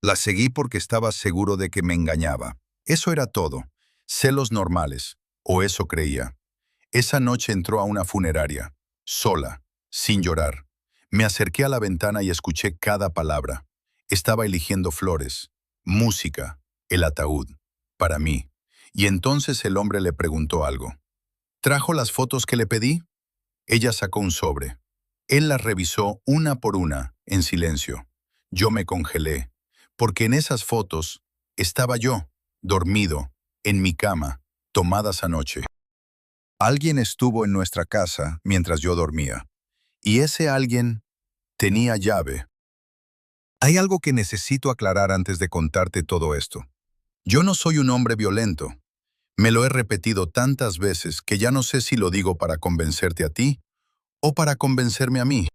La seguí porque estaba seguro de que me engañaba. Eso era todo. Celos normales. O eso creía. Esa noche entró a una funeraria. Sola. Sin llorar. Me acerqué a la ventana y escuché cada palabra. Estaba eligiendo flores. Música. El ataúd. Para mí. Y entonces el hombre le preguntó algo. ¿Trajo las fotos que le pedí? Ella sacó un sobre. Él las revisó una por una, en silencio. Yo me congelé, porque en esas fotos estaba yo, dormido, en mi cama, tomadas anoche. Alguien estuvo en nuestra casa mientras yo dormía, y ese alguien tenía llave. Hay algo que necesito aclarar antes de contarte todo esto. Yo no soy un hombre violento. Me lo he repetido tantas veces que ya no sé si lo digo para convencerte a ti o para convencerme a mí.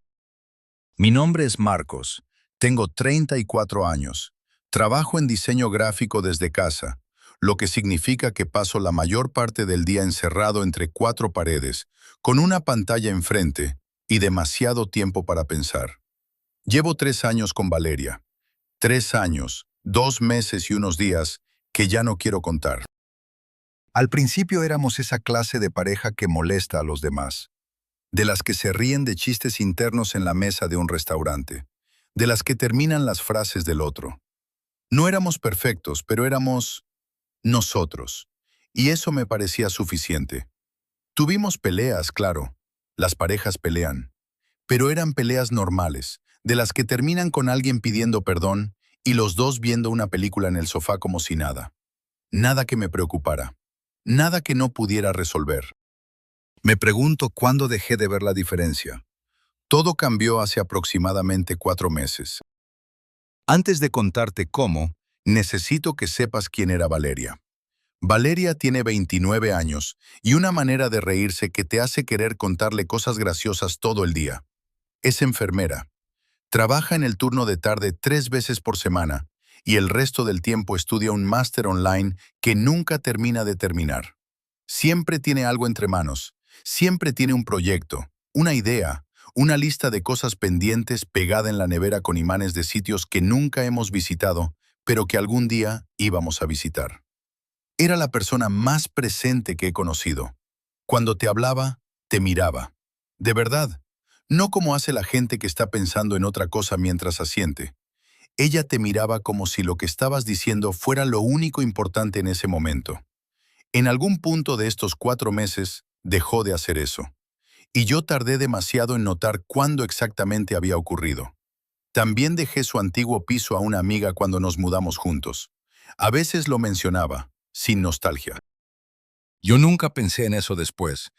Mi nombre es Marcos. Tengo 34 años. Trabajo en diseño gráfico desde casa, lo que significa que paso la mayor parte del día encerrado entre cuatro paredes, con una pantalla enfrente y demasiado tiempo para pensar. Llevo 3 años con Valeria. 3 años, 2 meses y unos días que ya no quiero contar. Al principio éramos esa clase de pareja que molesta a los demás, de las que se ríen de chistes internos en la mesa de un restaurante, de las que terminan las frases del otro. No éramos perfectos, pero éramos nosotros, y eso me parecía suficiente. Tuvimos peleas, claro, las parejas pelean, pero eran peleas normales, de las que terminan con alguien pidiendo perdón y los dos viendo una película en el sofá como si nada. Nada que me preocupara, nada que no pudiera resolver. Me pregunto cuándo dejé de ver la diferencia. Todo cambió hace aproximadamente 4 meses. Antes de contarte cómo, necesito que sepas quién era Valeria. Valeria tiene 29 años y una manera de reírse que te hace querer contarle cosas graciosas todo el día. Es enfermera. Trabaja en el turno de tarde 3 veces por semana y el resto del tiempo estudia un máster online que nunca termina de terminar. Siempre tiene algo entre manos. Siempre tiene un proyecto, una idea, una lista de cosas pendientes pegada en la nevera con imanes de sitios que nunca hemos visitado, pero que algún día íbamos a visitar. Era la persona más presente que he conocido. Cuando te hablaba, te miraba. De verdad, no como hace la gente que está pensando en otra cosa mientras asiente. Ella te miraba como si lo que estabas diciendo fuera lo único importante en ese momento. En algún punto de estos 4 meses, dejó de hacer eso. Y yo tardé demasiado en notar cuándo exactamente había ocurrido. También dejé su antiguo piso a una amiga cuando nos mudamos juntos. A veces lo mencionaba, sin nostalgia. Yo nunca pensé en eso después.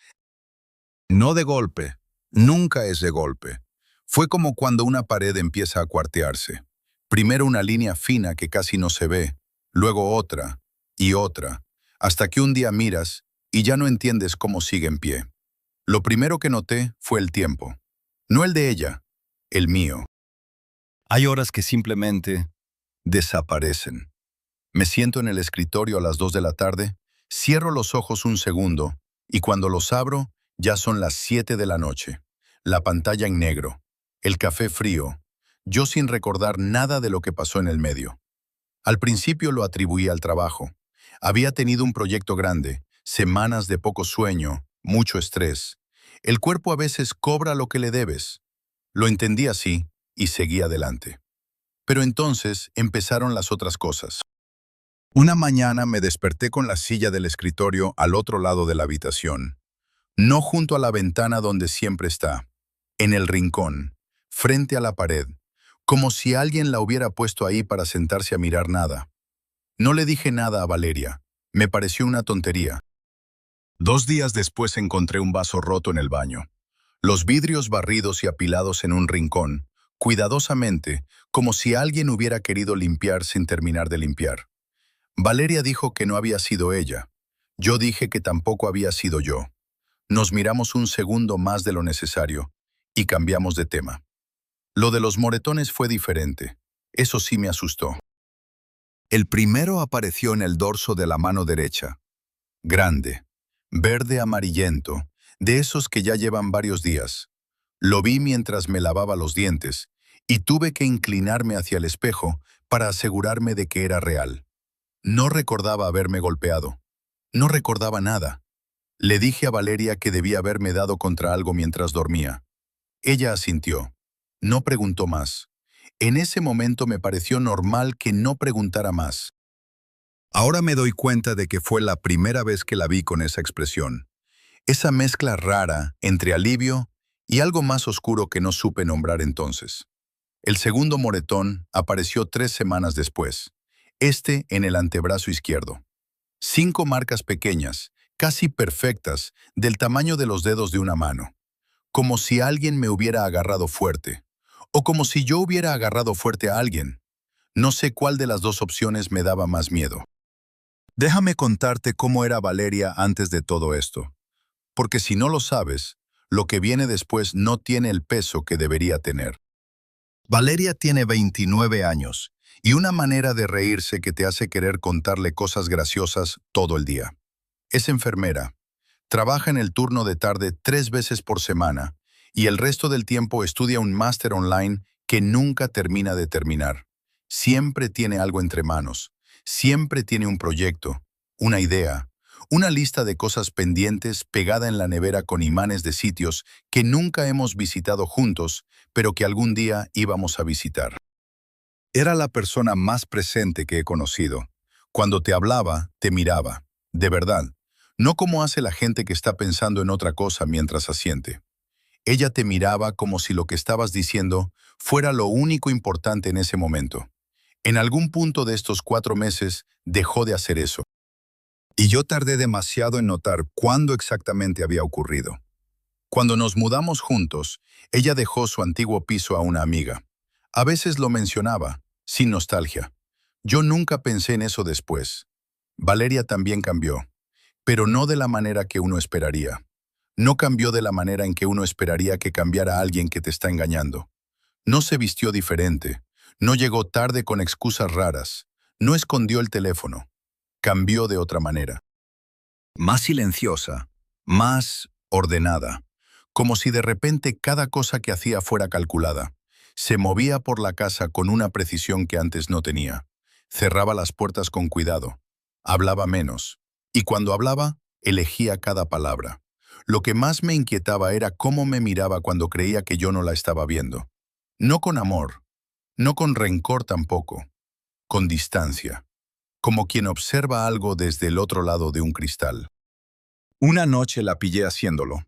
No de golpe, nunca es de golpe. Fue como cuando una pared empieza a cuartearse. Primero una línea fina que casi no se ve, luego otra y otra, hasta que un día miras y ya no entiendes cómo sigue en pie. Lo primero que noté fue el tiempo. No el de ella, el mío. Hay horas que simplemente desaparecen. Me siento en el escritorio a las 2 de la tarde, cierro los ojos un segundo y cuando los abro ya son las 7 de la noche. La pantalla en negro, el café frío, yo sin recordar nada de lo que pasó en el medio. Al principio lo atribuí al trabajo. Había tenido un proyecto grande, semanas de poco sueño, mucho estrés. El cuerpo a veces cobra lo que le debes. Lo entendí así y seguí adelante. Pero entonces empezaron las otras cosas. Una mañana me desperté con la silla del escritorio al otro lado de la habitación. No junto a la ventana donde siempre está, en el rincón, frente a la pared, como si alguien la hubiera puesto ahí para sentarse a mirar nada. No le dije nada a Valeria. Me pareció una tontería. 2 días después encontré un vaso roto en el baño. Los vidrios barridos y apilados en un rincón, cuidadosamente, como si alguien hubiera querido limpiar sin terminar de limpiar. Valeria dijo que no había sido ella. Yo dije que tampoco había sido yo. Nos miramos un segundo más de lo necesario y cambiamos de tema. Lo de los moretones fue diferente. Eso sí me asustó. El primero apareció en el dorso de la mano derecha. Grande, verde amarillento, de esos que ya llevan varios días. Lo vi mientras me lavaba los dientes y tuve que inclinarme hacia el espejo para asegurarme de que era real. No recordaba haberme golpeado. No recordaba nada. Le dije a Valeria que debía haberme dado contra algo mientras dormía. Ella asintió. No preguntó más. En ese momento me pareció normal que no preguntara más. Ahora me doy cuenta de que fue la primera vez que la vi con esa expresión. Esa mezcla rara entre alivio y algo más oscuro que no supe nombrar entonces. El segundo moretón apareció 3 semanas después, este en el antebrazo izquierdo. 5 marcas pequeñas, casi perfectas, del tamaño de los dedos de una mano. Como si alguien me hubiera agarrado fuerte, o como si yo hubiera agarrado fuerte a alguien. No sé cuál de las dos opciones me daba más miedo. Déjame contarte cómo era Valeria antes de todo esto, porque si no lo sabes, lo que viene después no tiene el peso que debería tener. Valeria tiene 29 años y una manera de reírse que te hace querer contarle cosas graciosas todo el día. Es enfermera, trabaja en el turno de tarde 3 veces por semana y el resto del tiempo estudia un máster online que nunca termina de terminar. Siempre tiene algo entre manos, siempre tiene un proyecto, una idea, una lista de cosas pendientes pegada en la nevera con imanes de sitios que nunca hemos visitado juntos, pero que algún día íbamos a visitar. Era la persona más presente que he conocido. Cuando te hablaba, te miraba. De verdad. No como hace la gente que está pensando en otra cosa mientras asiente. Ella te miraba como si lo que estabas diciendo fuera lo único importante en ese momento. En algún punto de estos 4 meses dejó de hacer eso. Y yo tardé demasiado en notar cuándo exactamente había ocurrido. Cuando nos mudamos juntos, ella dejó su antiguo piso a una amiga. A veces lo mencionaba, sin nostalgia. Yo nunca pensé en eso después. Valeria también cambió, pero no de la manera que uno esperaría. No cambió de la manera en que uno esperaría que cambiara alguien que te está engañando. No se vistió diferente, no llegó tarde con excusas raras, no escondió el teléfono. Cambió de otra manera. Más silenciosa, más ordenada, como si de repente cada cosa que hacía fuera calculada. Se movía por la casa con una precisión que antes no tenía. Cerraba las puertas con cuidado. Hablaba menos. Y cuando hablaba, elegía cada palabra. Lo que más me inquietaba era cómo me miraba cuando creía que yo no la estaba viendo. No con amor, no con rencor tampoco, con distancia, como quien observa algo desde el otro lado de un cristal. Una noche la pillé haciéndolo.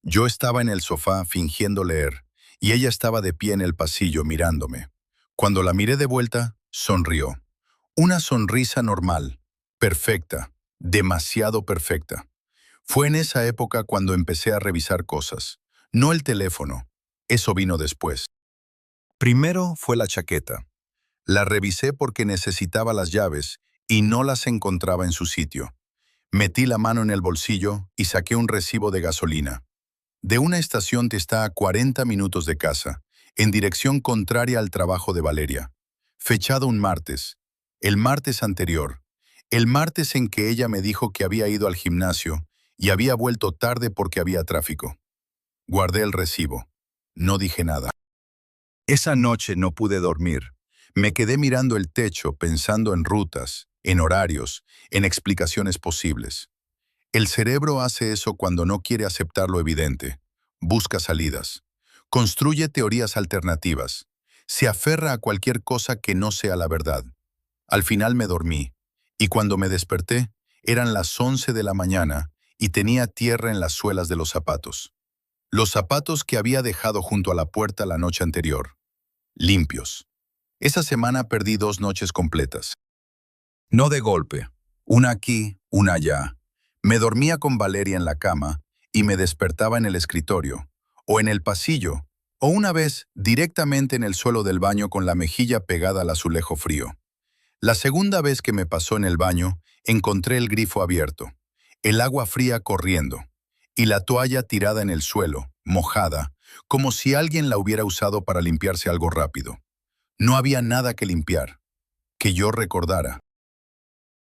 Yo estaba en el sofá fingiendo leer, y ella estaba de pie en el pasillo mirándome. Cuando la miré de vuelta, sonrió. Una sonrisa normal, perfecta, demasiado perfecta. Fue en esa época cuando empecé a revisar cosas. No el teléfono, eso vino después. Primero fue la chaqueta. La revisé porque necesitaba las llaves y no las encontraba en su sitio. Metí la mano en el bolsillo y saqué un recibo de gasolina. De una estación que está a 40 minutos de casa, en dirección contraria al trabajo de Valeria. Fechado un martes. El martes anterior. El martes en que ella me dijo que había ido al gimnasio y había vuelto tarde porque había tráfico. Guardé el recibo. No dije nada. Esa noche no pude dormir. Me quedé mirando el techo pensando en rutas, en horarios, en explicaciones posibles. El cerebro hace eso cuando no quiere aceptar lo evidente. Busca salidas. Construye teorías alternativas. Se aferra a cualquier cosa que no sea la verdad. Al final me dormí, y cuando me desperté, eran las 11 de la mañana y tenía tierra en las suelas de los zapatos. Los zapatos que había dejado junto a la puerta la noche anterior. Limpios. Esa semana perdí 2 noches completas. No de golpe. Una aquí, una allá. Me dormía con Valeria en la cama y me despertaba en el escritorio, o en el pasillo, o una vez directamente en el suelo del baño con la mejilla pegada al azulejo frío. La segunda vez que me pasó en el baño, encontré el grifo abierto, el agua fría corriendo, y la toalla tirada en el suelo, mojada, como si alguien la hubiera usado para limpiarse algo rápido. No había nada que limpiar, que yo recordara.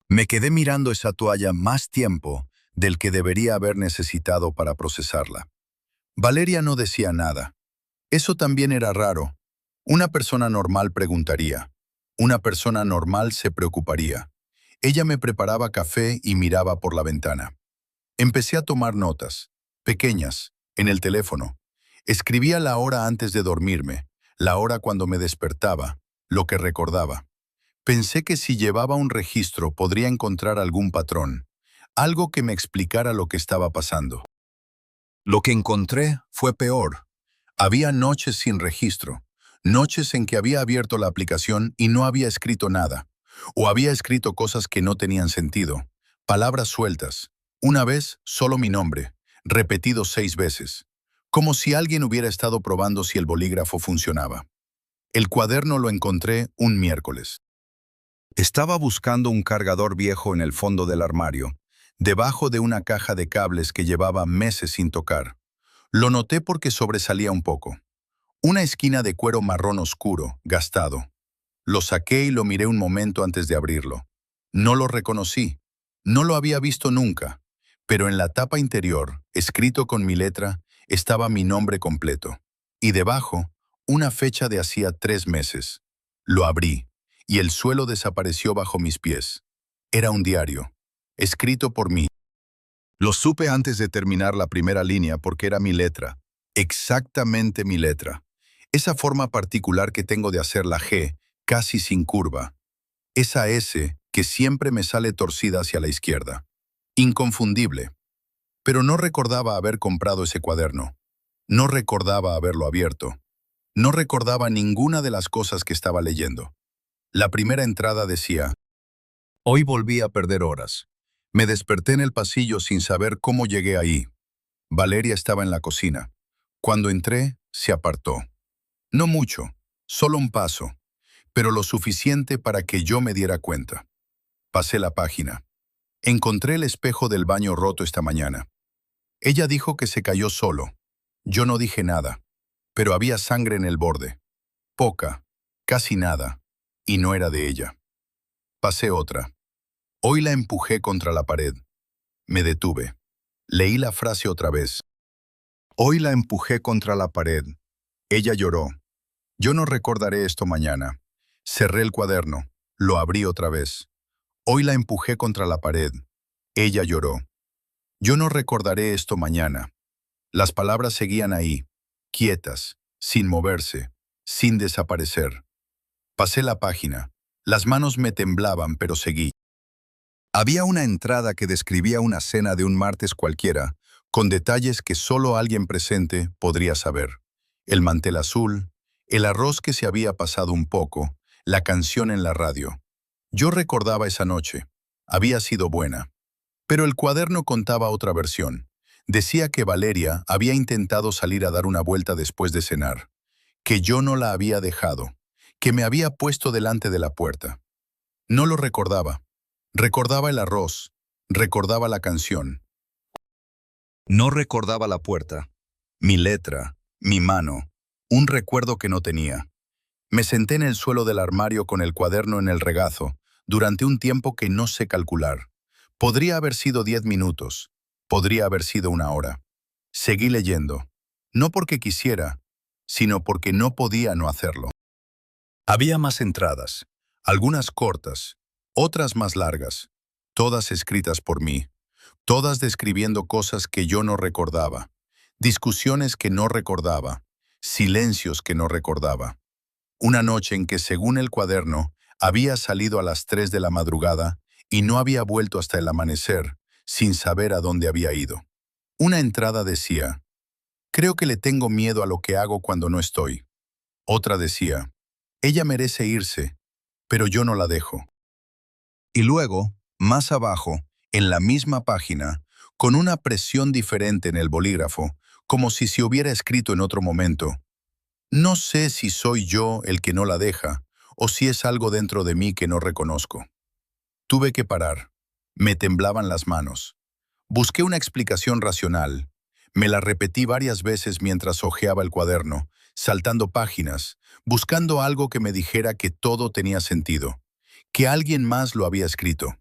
Me quedé mirando esa toalla más tiempo del que debería haber necesitado para procesarla. Valeria no decía nada. Eso también era raro. Una persona normal preguntaría, Una persona normal se preocuparía. Ella me preparaba café y miraba por la ventana. Empecé a tomar notas, pequeñas, en el teléfono. Escribía la hora antes de dormirme, la hora cuando me despertaba, lo que recordaba. Pensé que si llevaba un registro podría encontrar algún patrón, algo que me explicara lo que estaba pasando. Lo que encontré fue peor. Había noches sin registro, noches en que había abierto la aplicación y no había escrito nada, o había escrito cosas que no tenían sentido, palabras sueltas. Una vez, solo mi nombre, repetido 6 veces, como si alguien hubiera estado probando si el bolígrafo funcionaba. El cuaderno lo encontré un miércoles. Estaba buscando un cargador viejo en el fondo del armario, debajo de una caja de cables que llevaba meses sin tocar. Lo noté porque sobresalía un poco. Una esquina de cuero marrón oscuro, gastado. Lo saqué y lo miré un momento antes de abrirlo. No lo reconocí. No lo había visto nunca. Pero en la tapa interior, escrito con mi letra, estaba mi nombre completo. Y debajo, una fecha de hacía 3 meses. Lo abrí, y el suelo desapareció bajo mis pies. Era un diario, escrito por mí. Lo supe antes de terminar la primera línea porque era mi letra. Exactamente mi letra. Esa forma particular que tengo de hacer la G, casi sin curva. Esa S que siempre me sale torcida hacia la izquierda. Inconfundible. Pero no recordaba haber comprado ese cuaderno. No recordaba haberlo abierto. No recordaba ninguna de las cosas que estaba leyendo. La primera entrada decía: hoy volví a perder horas. Me desperté en el pasillo sin saber cómo llegué ahí. Valeria estaba en la cocina. Cuando entré, se apartó. No mucho, solo un paso, pero lo suficiente para que yo me diera cuenta. Pasé la página. Encontré el espejo del baño roto esta mañana. Ella dijo que se cayó solo. Yo no dije nada, pero había sangre en el borde. Poca, casi nada, y no era de ella. Pasé otra. Hoy la empujé contra la pared. Me detuve. Leí la frase otra vez. Hoy la empujé contra la pared. Ella lloró. Yo no recordaré esto mañana. Cerré el cuaderno. Lo abrí otra vez. Hoy la empujé contra la pared. Ella lloró. Yo no recordaré esto mañana. Las palabras seguían ahí, quietas, sin moverse, sin desaparecer. Pasé la página. Las manos me temblaban, pero seguí. Había una entrada que describía una cena de un martes cualquiera, con detalles que solo alguien presente podría saber. El mantel azul, el arroz que se había pasado un poco, la canción en la radio. Yo recordaba esa noche. Había sido buena. Pero el cuaderno contaba otra versión. Decía que Valeria había intentado salir a dar una vuelta después de cenar, que yo no la había dejado, que me había puesto delante de la puerta. No lo recordaba. Recordaba el arroz, recordaba la canción. No recordaba la puerta, mi letra, mi mano, un recuerdo que no tenía. Me senté en el suelo del armario con el cuaderno en el regazo, durante un tiempo que no sé calcular. Podría haber sido 10 minutos, podría haber sido 1 hora. Seguí leyendo, no porque quisiera, sino porque no podía no hacerlo. Había más entradas, algunas cortas, otras más largas, todas escritas por mí, todas describiendo cosas que yo no recordaba, discusiones que no recordaba, silencios que no recordaba. Una noche en que, según el cuaderno, había salido a las 3 de la madrugada y no había vuelto hasta el amanecer, sin saber a dónde había ido. Una entrada decía: creo que le tengo miedo a lo que hago cuando no estoy. Otra decía: ella merece irse, pero yo no la dejo. Y luego, más abajo, en la misma página, con una presión diferente en el bolígrafo, como si se hubiera escrito en otro momento: no sé si soy yo el que no la deja, o si es algo dentro de mí que no reconozco. Tuve que parar. Me temblaban las manos. Busqué una explicación racional. Me la repetí varias veces mientras hojeaba el cuaderno, saltando páginas, buscando algo que me dijera que todo tenía sentido, que alguien más lo había escrito,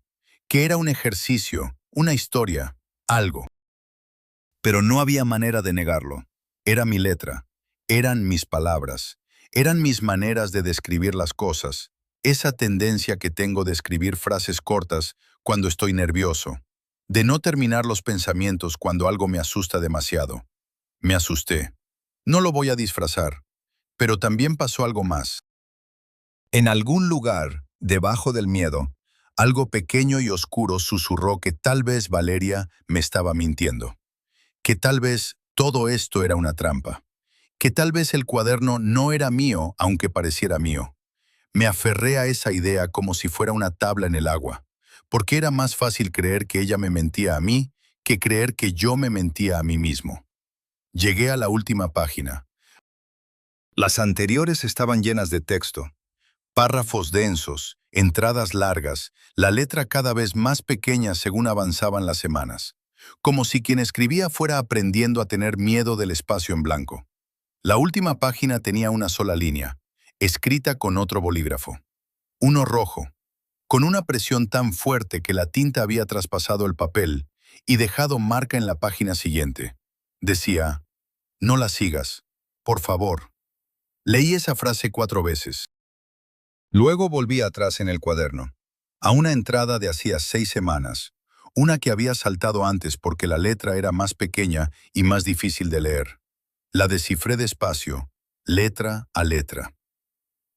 que era un ejercicio, una historia, algo. Pero no había manera de negarlo. Era mi letra, eran mis palabras, eran mis maneras de describir las cosas, Esa tendencia que tengo de escribir frases cortas cuando estoy nervioso, de no terminar los pensamientos cuando algo me asusta demasiado. Me asusté. No lo voy a disfrazar, pero también pasó algo más. En algún lugar, debajo del miedo, algo pequeño y oscuro susurró que tal vez Valeria me estaba mintiendo, que tal vez todo esto era una trampa, que tal vez el cuaderno no era mío aunque pareciera mío. Me aferré a esa idea como si fuera una tabla en el agua, porque era más fácil creer que ella me mentía a mí que creer que yo me mentía a mí mismo. Llegué a la última página. Las anteriores estaban llenas de texto, párrafos densos, entradas largas, la letra cada vez más pequeña según avanzaban las semanas, como si quien escribía fuera aprendiendo a tener miedo del espacio en blanco. La última página tenía una sola línea, escrita con otro bolígrafo. Uno rojo, con una presión tan fuerte que la tinta había traspasado el papel y dejado marca en la página siguiente. Decía, no la sigas, por favor. Leí esa frase 4 veces. Luego volví atrás en el cuaderno, a una entrada de hacía 6 semanas, una que había saltado antes porque la letra era más pequeña y más difícil de leer. La descifré despacio, letra a letra.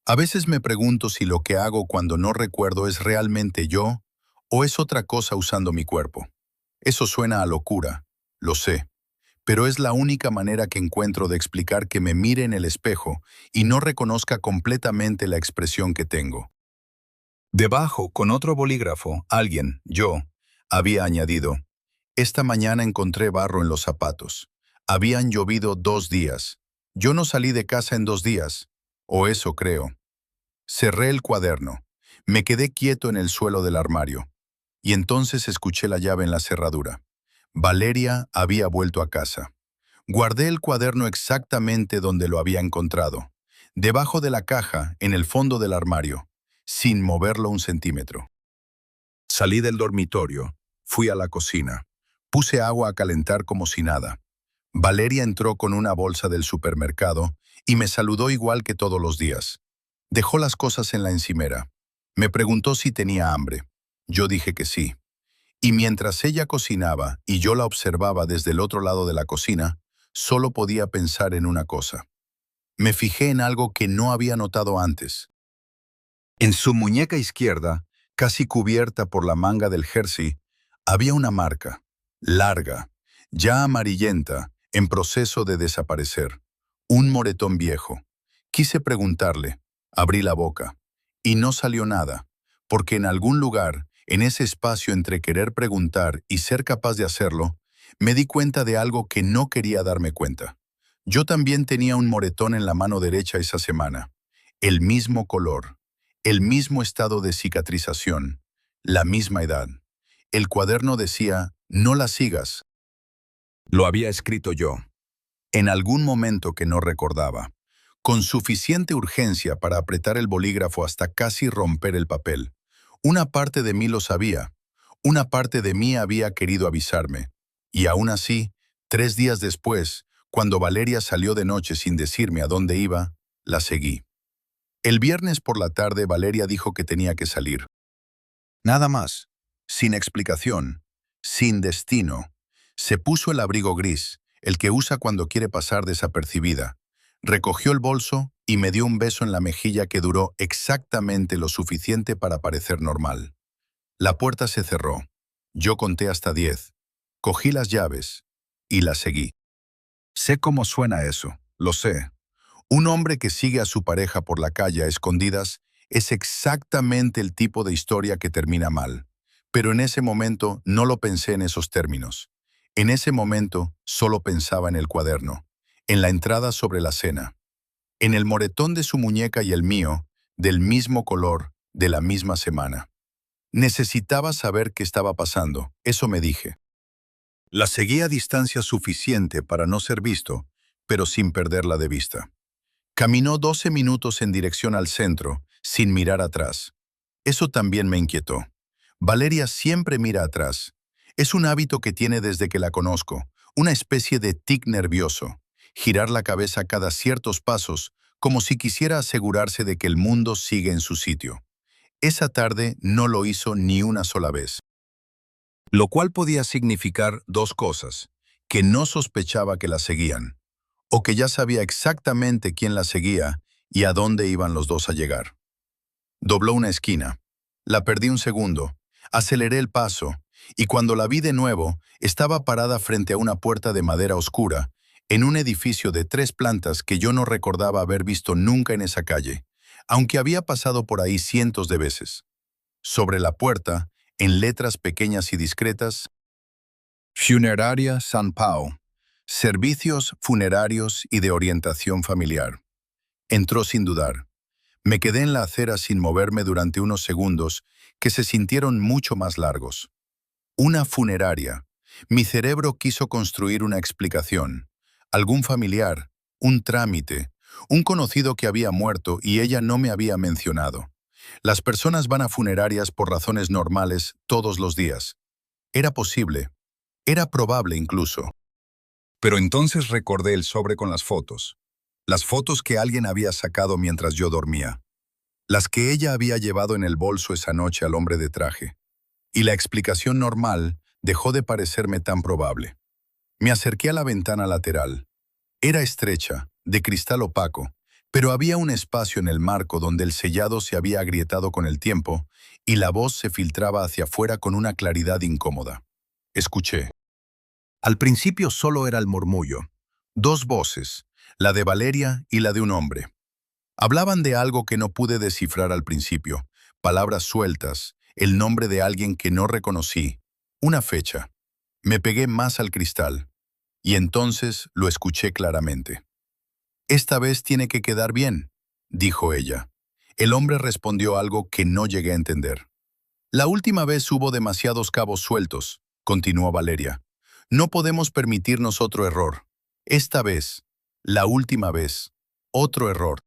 A veces me pregunto si lo que hago cuando no recuerdo es realmente yo o es otra cosa usando mi cuerpo. Eso suena a locura, lo sé, pero es la única manera que encuentro de explicar que me mire en el espejo y no reconozca completamente la expresión que tengo. Debajo, con otro bolígrafo, alguien, yo, había añadido, esta mañana encontré barro en los zapatos. Habían llovido 2 días. Yo no salí de casa en 2 días, o eso creo. Cerré el cuaderno. Me quedé quieto en el suelo del armario. Y entonces escuché la llave en la cerradura. Valeria había vuelto a casa. Guardé el cuaderno exactamente donde lo había encontrado, debajo de la caja, en el fondo del armario, sin moverlo un centímetro. Salí del dormitorio, fui a la cocina, puse agua a calentar como si nada. Valeria entró con una bolsa del supermercado y me saludó igual que todos los días. Dejó las cosas en la encimera. Me preguntó si tenía hambre. Yo dije que sí. Y mientras ella cocinaba y yo la observaba desde el otro lado de la cocina, solo podía pensar en una cosa. Me fijé en algo que no había notado antes. En su muñeca izquierda, casi cubierta por la manga del jersey, había una marca, larga, ya amarillenta, en proceso de desaparecer. Un moretón viejo. Quise preguntarle, abrí la boca, y no salió nada, porque en algún lugar, en ese espacio entre querer preguntar y ser capaz de hacerlo, me di cuenta de algo que no quería darme cuenta. Yo también tenía un moretón en la mano derecha esa semana. El mismo color, el mismo estado de cicatrización, la misma edad. El cuaderno decía, no la sigas. Lo había escrito yo, en algún momento que no recordaba, con suficiente urgencia para apretar el bolígrafo hasta casi romper el papel. Una parte de mí lo sabía, una parte de mí había querido avisarme, y aún así, 3 días después, cuando Valeria salió de noche sin decirme a dónde iba, la seguí. El viernes por la tarde Valeria dijo que tenía que salir. Nada más, sin explicación, sin destino. Se puso el abrigo gris, el que usa cuando quiere pasar desapercibida. Recogió el bolso y me dio un beso en la mejilla que duró exactamente lo suficiente para parecer normal. La puerta se cerró. Yo conté hasta 10. Cogí las llaves y la seguí. Sé cómo suena eso, lo sé. Un hombre que sigue a su pareja por la calle a escondidas es exactamente el tipo de historia que termina mal. Pero en ese momento no lo pensé en esos términos. En ese momento solo pensaba en el cuaderno, en la entrada sobre la cena, en el moretón de su muñeca y el mío, del mismo color, de la misma semana. Necesitaba saber qué estaba pasando, eso me dije. La seguí a distancia suficiente para no ser visto, pero sin perderla de vista. Caminó 12 minutos en dirección al centro, sin mirar atrás. Eso también me inquietó. Valeria siempre mira atrás. Es un hábito que tiene desde que la conozco, una especie de tic nervioso. Girar la cabeza cada ciertos pasos, como si quisiera asegurarse de que el mundo sigue en su sitio. Esa tarde no lo hizo ni una sola vez. Lo cual podía significar dos cosas: que no sospechaba que la seguían, o que ya sabía exactamente quién la seguía y a dónde iban los dos a llegar. Dobló una esquina. La perdí un segundo. Aceleré el paso, y cuando la vi de nuevo, estaba parada frente a una puerta de madera oscura, en un edificio de 3 plantas que yo no recordaba haber visto nunca en esa calle, aunque había pasado por ahí cientos de veces. Sobre la puerta, en letras pequeñas y discretas: Funeraria San Pau. Servicios funerarios y de orientación familiar. Entró sin dudar. Me quedé en la acera sin moverme durante unos segundos que se sintieron mucho más largos. Una funeraria. Mi cerebro quiso construir una explicación. Algún familiar, un trámite, un conocido que había muerto y ella no me había mencionado. Las personas van a funerarias por razones normales todos los días. Era posible. Era probable incluso. Pero entonces recordé el sobre con las fotos. Las fotos que alguien había sacado mientras yo dormía. Las que ella había llevado en el bolso esa noche al hombre de traje. Y la explicación normal dejó de parecerme tan probable. Me acerqué a la ventana lateral. Era estrecha, de cristal opaco, pero había un espacio en el marco donde el sellado se había agrietado con el tiempo y la voz se filtraba hacia afuera con una claridad incómoda. Escuché. Al principio solo era el murmullo. Dos voces, la de Valeria y la de un hombre. Hablaban de algo que no pude descifrar al principio, palabras sueltas, el nombre de alguien que no reconocí, una fecha. Me pegué más al cristal, y entonces lo escuché claramente. «Esta vez tiene que quedar bien», dijo ella. El hombre respondió algo que no llegué a entender. «La última vez hubo demasiados cabos sueltos», continuó Valeria. «No podemos permitirnos otro error. Esta vez, la última vez, otro error».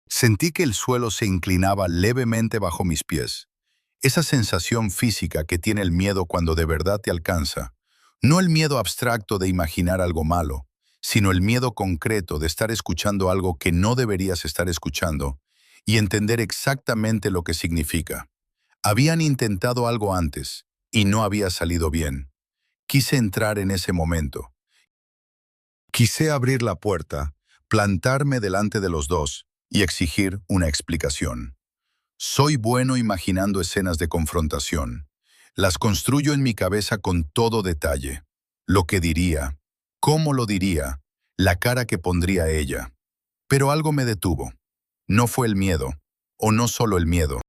Sentí que el suelo se inclinaba levemente bajo mis pies. Esa sensación física que tiene el miedo cuando de verdad te alcanza. No el miedo abstracto de imaginar algo malo, sino el miedo concreto de estar escuchando algo que no deberías estar escuchando y entender exactamente lo que significa. Habían intentado algo antes y no había salido bien. Quise entrar en ese momento. Quise abrir la puerta, plantarme delante de los dos y exigir una explicación. Soy bueno imaginando escenas de confrontación. Las construyo en mi cabeza con todo detalle. Lo que diría, cómo lo diría, la cara que pondría ella. Pero algo me detuvo. No fue el miedo, o no solo el miedo.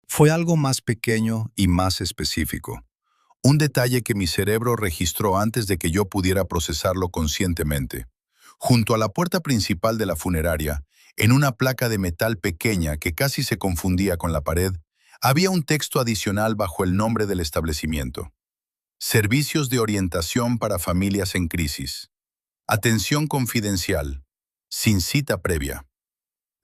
Fue algo más pequeño y más específico. Un detalle que mi cerebro registró antes de que yo pudiera procesarlo conscientemente. Junto a la puerta principal de la funeraria, en una placa de metal pequeña que casi se confundía con la pared, había un texto adicional bajo el nombre del establecimiento. Servicios de orientación para familias en crisis. Atención confidencial. Sin cita previa.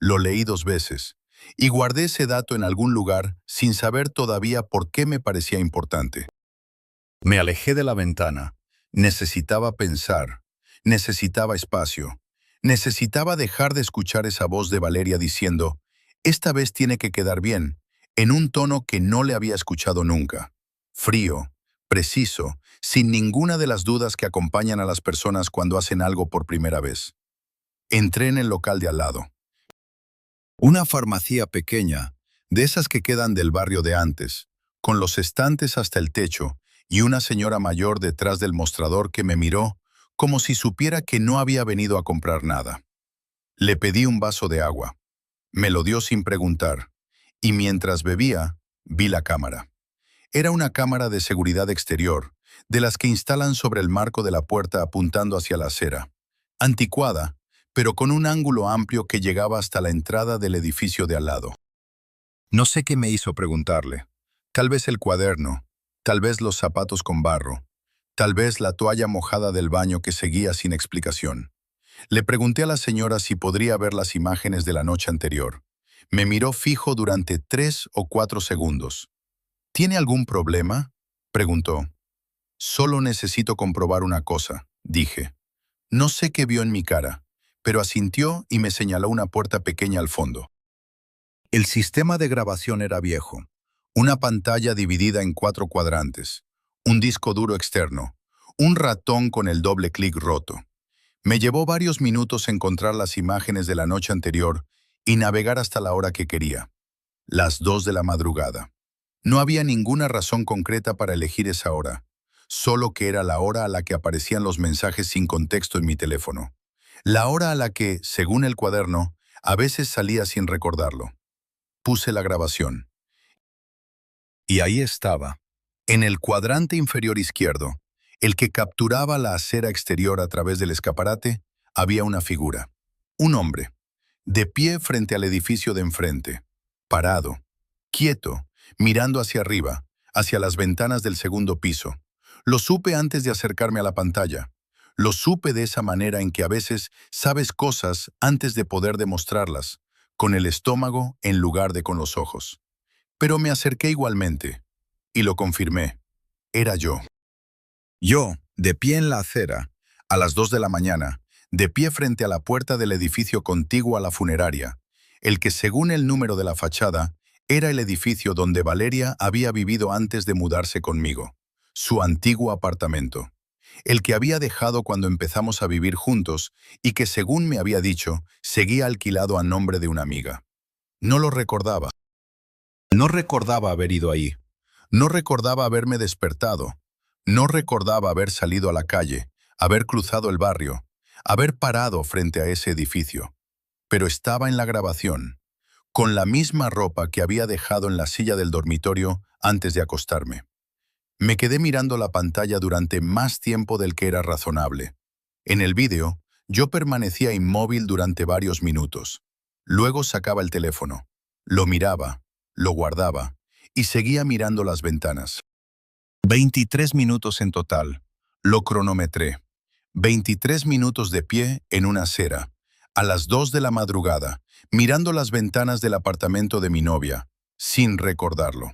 Lo leí 2 veces y guardé ese dato en algún lugar sin saber todavía por qué me parecía importante. Me alejé de la ventana. Necesitaba pensar. Necesitaba espacio. Necesitaba dejar de escuchar esa voz de Valeria diciendo, «Esta vez tiene que quedar bien», en un tono que no le había escuchado nunca. Frío, preciso, sin ninguna de las dudas que acompañan a las personas cuando hacen algo por primera vez. Entré en el local de al lado. Una farmacia pequeña, de esas que quedan del barrio de antes, con los estantes hasta el techo y una señora mayor detrás del mostrador que me miró como si supiera que no había venido a comprar nada. Le pedí un vaso de agua. Me lo dio sin preguntar, y mientras bebía, vi la cámara. Era una cámara de seguridad exterior, de las que instalan sobre el marco de la puerta apuntando hacia la acera. Anticuada, pero con un ángulo amplio que llegaba hasta la entrada del edificio de al lado. No sé qué me hizo preguntarle. Tal vez el cuaderno, tal vez los zapatos con barro, tal vez la toalla mojada del baño que seguía sin explicación. Le pregunté a la señora si podría ver las imágenes de la noche anterior. Me miró fijo durante 3 o 4 segundos. ¿Tiene algún problema?, preguntó. Solo necesito comprobar una cosa, dije. No sé qué vio en mi cara, pero asintió y me señaló una puerta pequeña al fondo. El sistema de grabación era viejo. Una pantalla dividida en 4 cuadrantes, un disco duro externo, un ratón con el doble clic roto. Me llevó varios minutos encontrar las imágenes de la noche anterior y navegar hasta la hora que quería, las 2 de la madrugada. No había ninguna razón concreta para elegir esa hora, solo que era la hora a la que aparecían los mensajes sin contexto en mi teléfono. La hora a la que, según el cuaderno, a veces salía sin recordarlo. Puse la grabación. Y ahí estaba, en el cuadrante inferior izquierdo, el que capturaba la acera exterior a través del escaparate, había una figura. Un hombre, de pie frente al edificio de enfrente, parado, quieto, mirando hacia arriba, hacia las ventanas del segundo piso. Lo supe antes de acercarme a la pantalla. Lo supe de esa manera en que a veces sabes cosas antes de poder demostrarlas, con el estómago en lugar de con los ojos. Pero me acerqué igualmente, y lo confirmé. Era yo. Yo, de pie en la acera, a las 2 de la mañana, de pie frente a la puerta del edificio contiguo a la funeraria, el que según el número de la fachada, era el edificio donde Valeria había vivido antes de mudarse conmigo, su antiguo apartamento, el que había dejado cuando empezamos a vivir juntos y que, según me había dicho, seguía alquilado a nombre de una amiga. No lo recordaba. No recordaba haber ido ahí. No recordaba haberme despertado. No recordaba haber salido a la calle, haber cruzado el barrio, haber parado frente a ese edificio. Pero estaba en la grabación, con la misma ropa que había dejado en la silla del dormitorio antes de acostarme. Me quedé mirando la pantalla durante más tiempo del que era razonable. En el vídeo, yo permanecía inmóvil durante varios minutos. Luego sacaba el teléfono. Lo miraba, lo guardaba y seguía mirando las ventanas. 23 minutos en total. Lo cronometré. 23 minutos de pie en una acera, a las 2 de la madrugada, mirando las ventanas del apartamento de mi novia, sin recordarlo.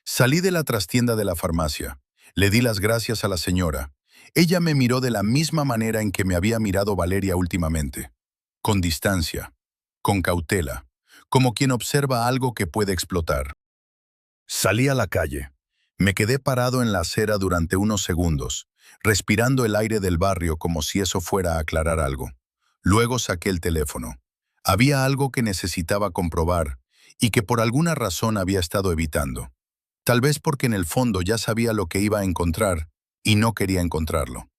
Salí de la trastienda de la farmacia. Le di las gracias a la señora. Ella me miró de la misma manera en que me había mirado Valeria últimamente. Con distancia, con cautela, como quien observa algo que puede explotar. Salí a la calle. Me quedé parado en la acera durante unos segundos, respirando el aire del barrio como si eso fuera a aclarar algo. Luego saqué el teléfono. Había algo que necesitaba comprobar y que por alguna razón había estado evitando. Tal vez porque en el fondo ya sabía lo que iba a encontrar y no quería encontrarlo.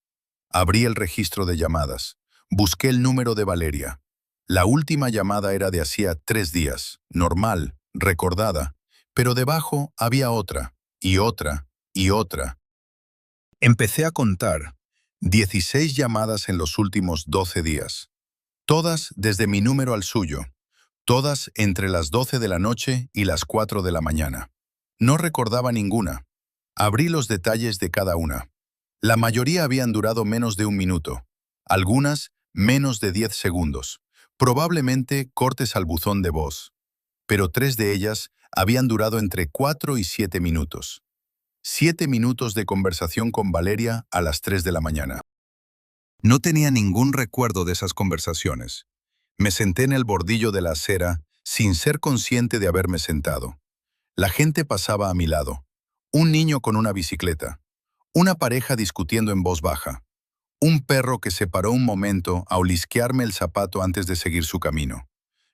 Abrí el registro de llamadas. Busqué el número de Valeria. La última llamada era de hacía 3 días, normal, recordada, pero debajo había otra, y otra, y otra. Empecé a contar. 16 llamadas en los últimos 12 días. Todas desde mi número al suyo. Todas entre las 12 de la noche y las 4 de la mañana. No recordaba ninguna. Abrí los detalles de cada una. La mayoría habían durado menos de un minuto. Algunas menos de 10 segundos. Probablemente cortes al buzón de voz. Pero 3 de ellas habían durado entre 4 y 7 minutos. 7 minutos de conversación con Valeria a las 3 de la mañana. No tenía ningún recuerdo de esas conversaciones. Me senté en el bordillo de la acera sin ser consciente de haberme sentado. La gente pasaba a mi lado. Un niño con una bicicleta. Una pareja discutiendo en voz baja. Un perro que se paró un momento a olisquearme el zapato antes de seguir su camino.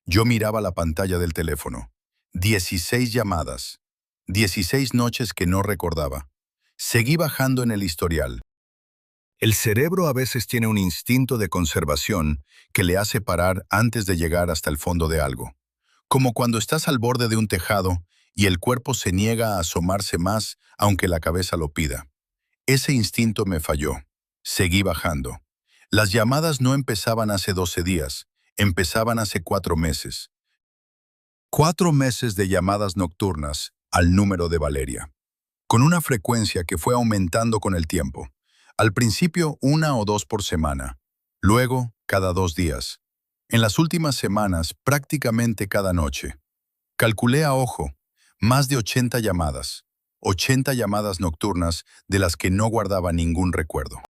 Yo miraba la pantalla del teléfono. 16 llamadas. 16 noches que no recordaba. Seguí bajando en el historial. El cerebro a veces tiene un instinto de conservación que le hace parar antes de llegar hasta el fondo de algo. Como cuando estás al borde de un tejado y el cuerpo se niega a asomarse más aunque la cabeza lo pida. Ese instinto me falló. Seguí bajando. Las llamadas no empezaban hace 12 días, empezaban hace 4 meses. 4 meses de llamadas nocturnas al número de Valeria, con una frecuencia que fue aumentando con el tiempo. Al principio 1 o 2 por semana, luego cada 2 días. En las últimas semanas prácticamente cada noche. Calculé a ojo, más de 80 llamadas. 80 llamadas nocturnas de las que no guardaba ningún recuerdo.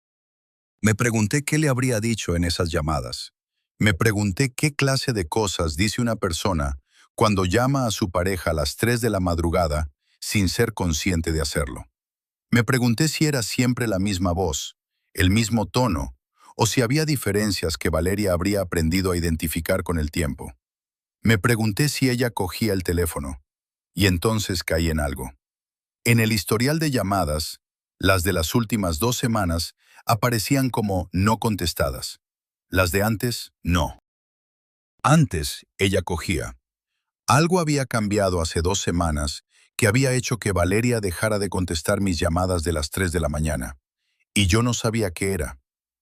Me pregunté qué le habría dicho en esas llamadas. Me pregunté qué clase de cosas dice una persona cuando llama a su pareja a las 3 de la madrugada sin ser consciente de hacerlo. Me pregunté si era siempre la misma voz, el mismo tono, o si había diferencias que Valeria habría aprendido a identificar con el tiempo. Me pregunté si ella cogía el teléfono, y entonces caí en algo. En el historial de llamadas, las de las últimas 2 semanas aparecían como no contestadas. Las de antes, no. Antes, ella cogía. Algo había cambiado hace 2 semanas que había hecho que Valeria dejara de contestar mis llamadas de las 3 de la mañana. Y yo no sabía qué era.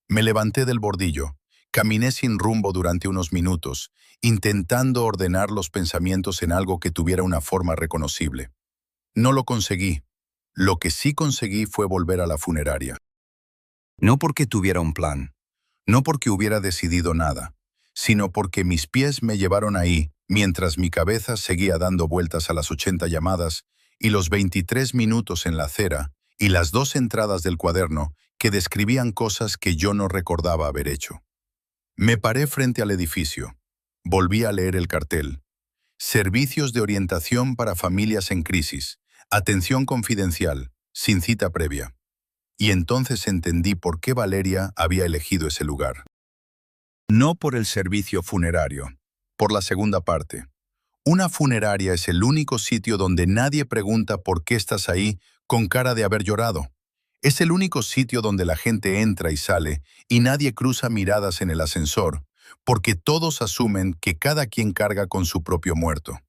Me levanté del bordillo, caminé sin rumbo durante unos minutos, intentando ordenar los pensamientos en algo que tuviera una forma reconocible. No lo conseguí. Lo que sí conseguí fue volver a la funeraria. No porque tuviera un plan, no porque hubiera decidido nada, sino porque mis pies me llevaron ahí, mientras mi cabeza seguía dando vueltas a las 80 llamadas y los 23 minutos en la acera y las 2 entradas del cuaderno que describían cosas que yo no recordaba haber hecho. Me paré frente al edificio. Volví a leer el cartel. Servicios de orientación para familias en crisis. Atención confidencial, sin cita previa. Y entonces entendí por qué Valeria había elegido ese lugar. No por el servicio funerario, por la segunda parte. Una funeraria es el único sitio donde nadie pregunta por qué estás ahí con cara de haber llorado. Es el único sitio donde la gente entra y sale y nadie cruza miradas en el ascensor, porque todos asumen que cada quien carga con su propio muerto.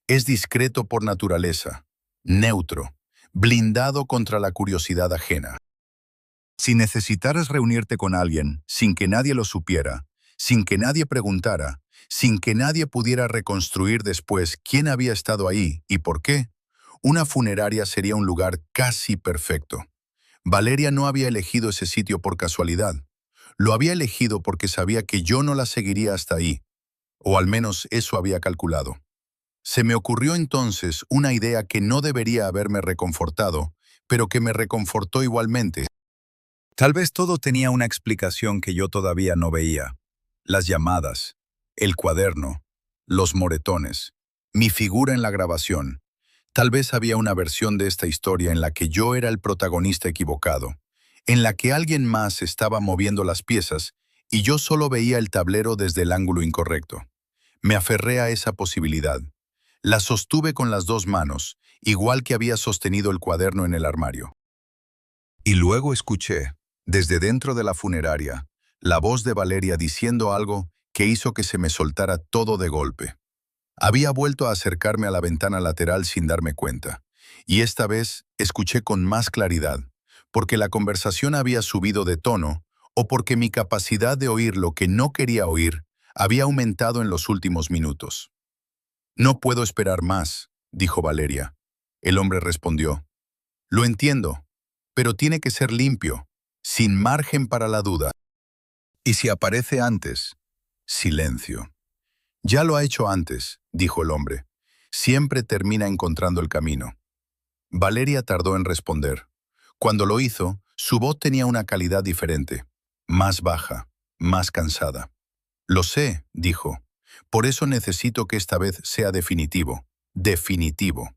Es discreto por naturaleza, neutro, blindado contra la curiosidad ajena. Si necesitaras reunirte con alguien sin que nadie lo supiera, sin que nadie preguntara, sin que nadie pudiera reconstruir después quién había estado ahí y por qué, una funeraria sería un lugar casi perfecto. Valeria no había elegido ese sitio por casualidad. Lo había elegido porque sabía que yo no la seguiría hasta ahí, o al menos eso había calculado. Se me ocurrió entonces una idea que no debería haberme reconfortado, pero que me reconfortó igualmente. Tal vez todo tenía una explicación que yo todavía no veía. Las llamadas, el cuaderno, los moretones, mi figura en la grabación. Tal vez había una versión de esta historia en la que yo era el protagonista equivocado, en la que alguien más estaba moviendo las piezas y yo solo veía el tablero desde el ángulo incorrecto. Me aferré a esa posibilidad. La sostuve con las 2 manos, igual que había sostenido el cuaderno en el armario. Y luego escuché, desde dentro de la funeraria, la voz de Valeria diciendo algo que hizo que se me soltara todo de golpe. Había vuelto a acercarme a la ventana lateral sin darme cuenta, y esta vez escuché con más claridad, porque la conversación había subido de tono o porque mi capacidad de oír lo que no quería oír había aumentado en los últimos minutos. «No puedo esperar más», dijo Valeria. El hombre respondió, «Lo entiendo, pero tiene que ser limpio, sin margen para la duda. Y si aparece antes, silencio». «Ya lo ha hecho antes», dijo el hombre. «Siempre termina encontrando el camino». Valeria tardó en responder. Cuando lo hizo, su voz tenía una calidad diferente, más baja, más cansada. «Lo sé», dijo. «Por eso necesito que esta vez sea definitivo. Definitivo».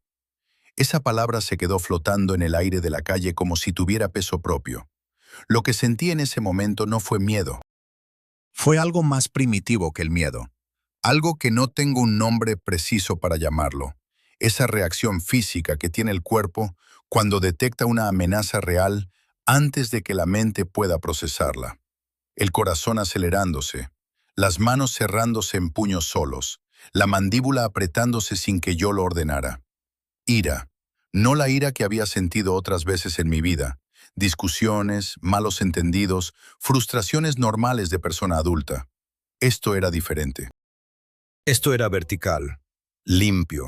Esa palabra se quedó flotando en el aire de la calle como si tuviera peso propio. Lo que sentí en ese momento no fue miedo. Fue algo más primitivo que el miedo. Algo que no tengo un nombre preciso para llamarlo. Esa reacción física que tiene el cuerpo cuando detecta una amenaza real antes de que la mente pueda procesarla. El corazón acelerándose, las manos cerrándose en puños solos, la mandíbula apretándose sin que yo lo ordenara. Ira, no la ira que había sentido otras veces en mi vida. Discusiones, malos entendidos, frustraciones normales de persona adulta. Esto era diferente. Esto era vertical, limpio,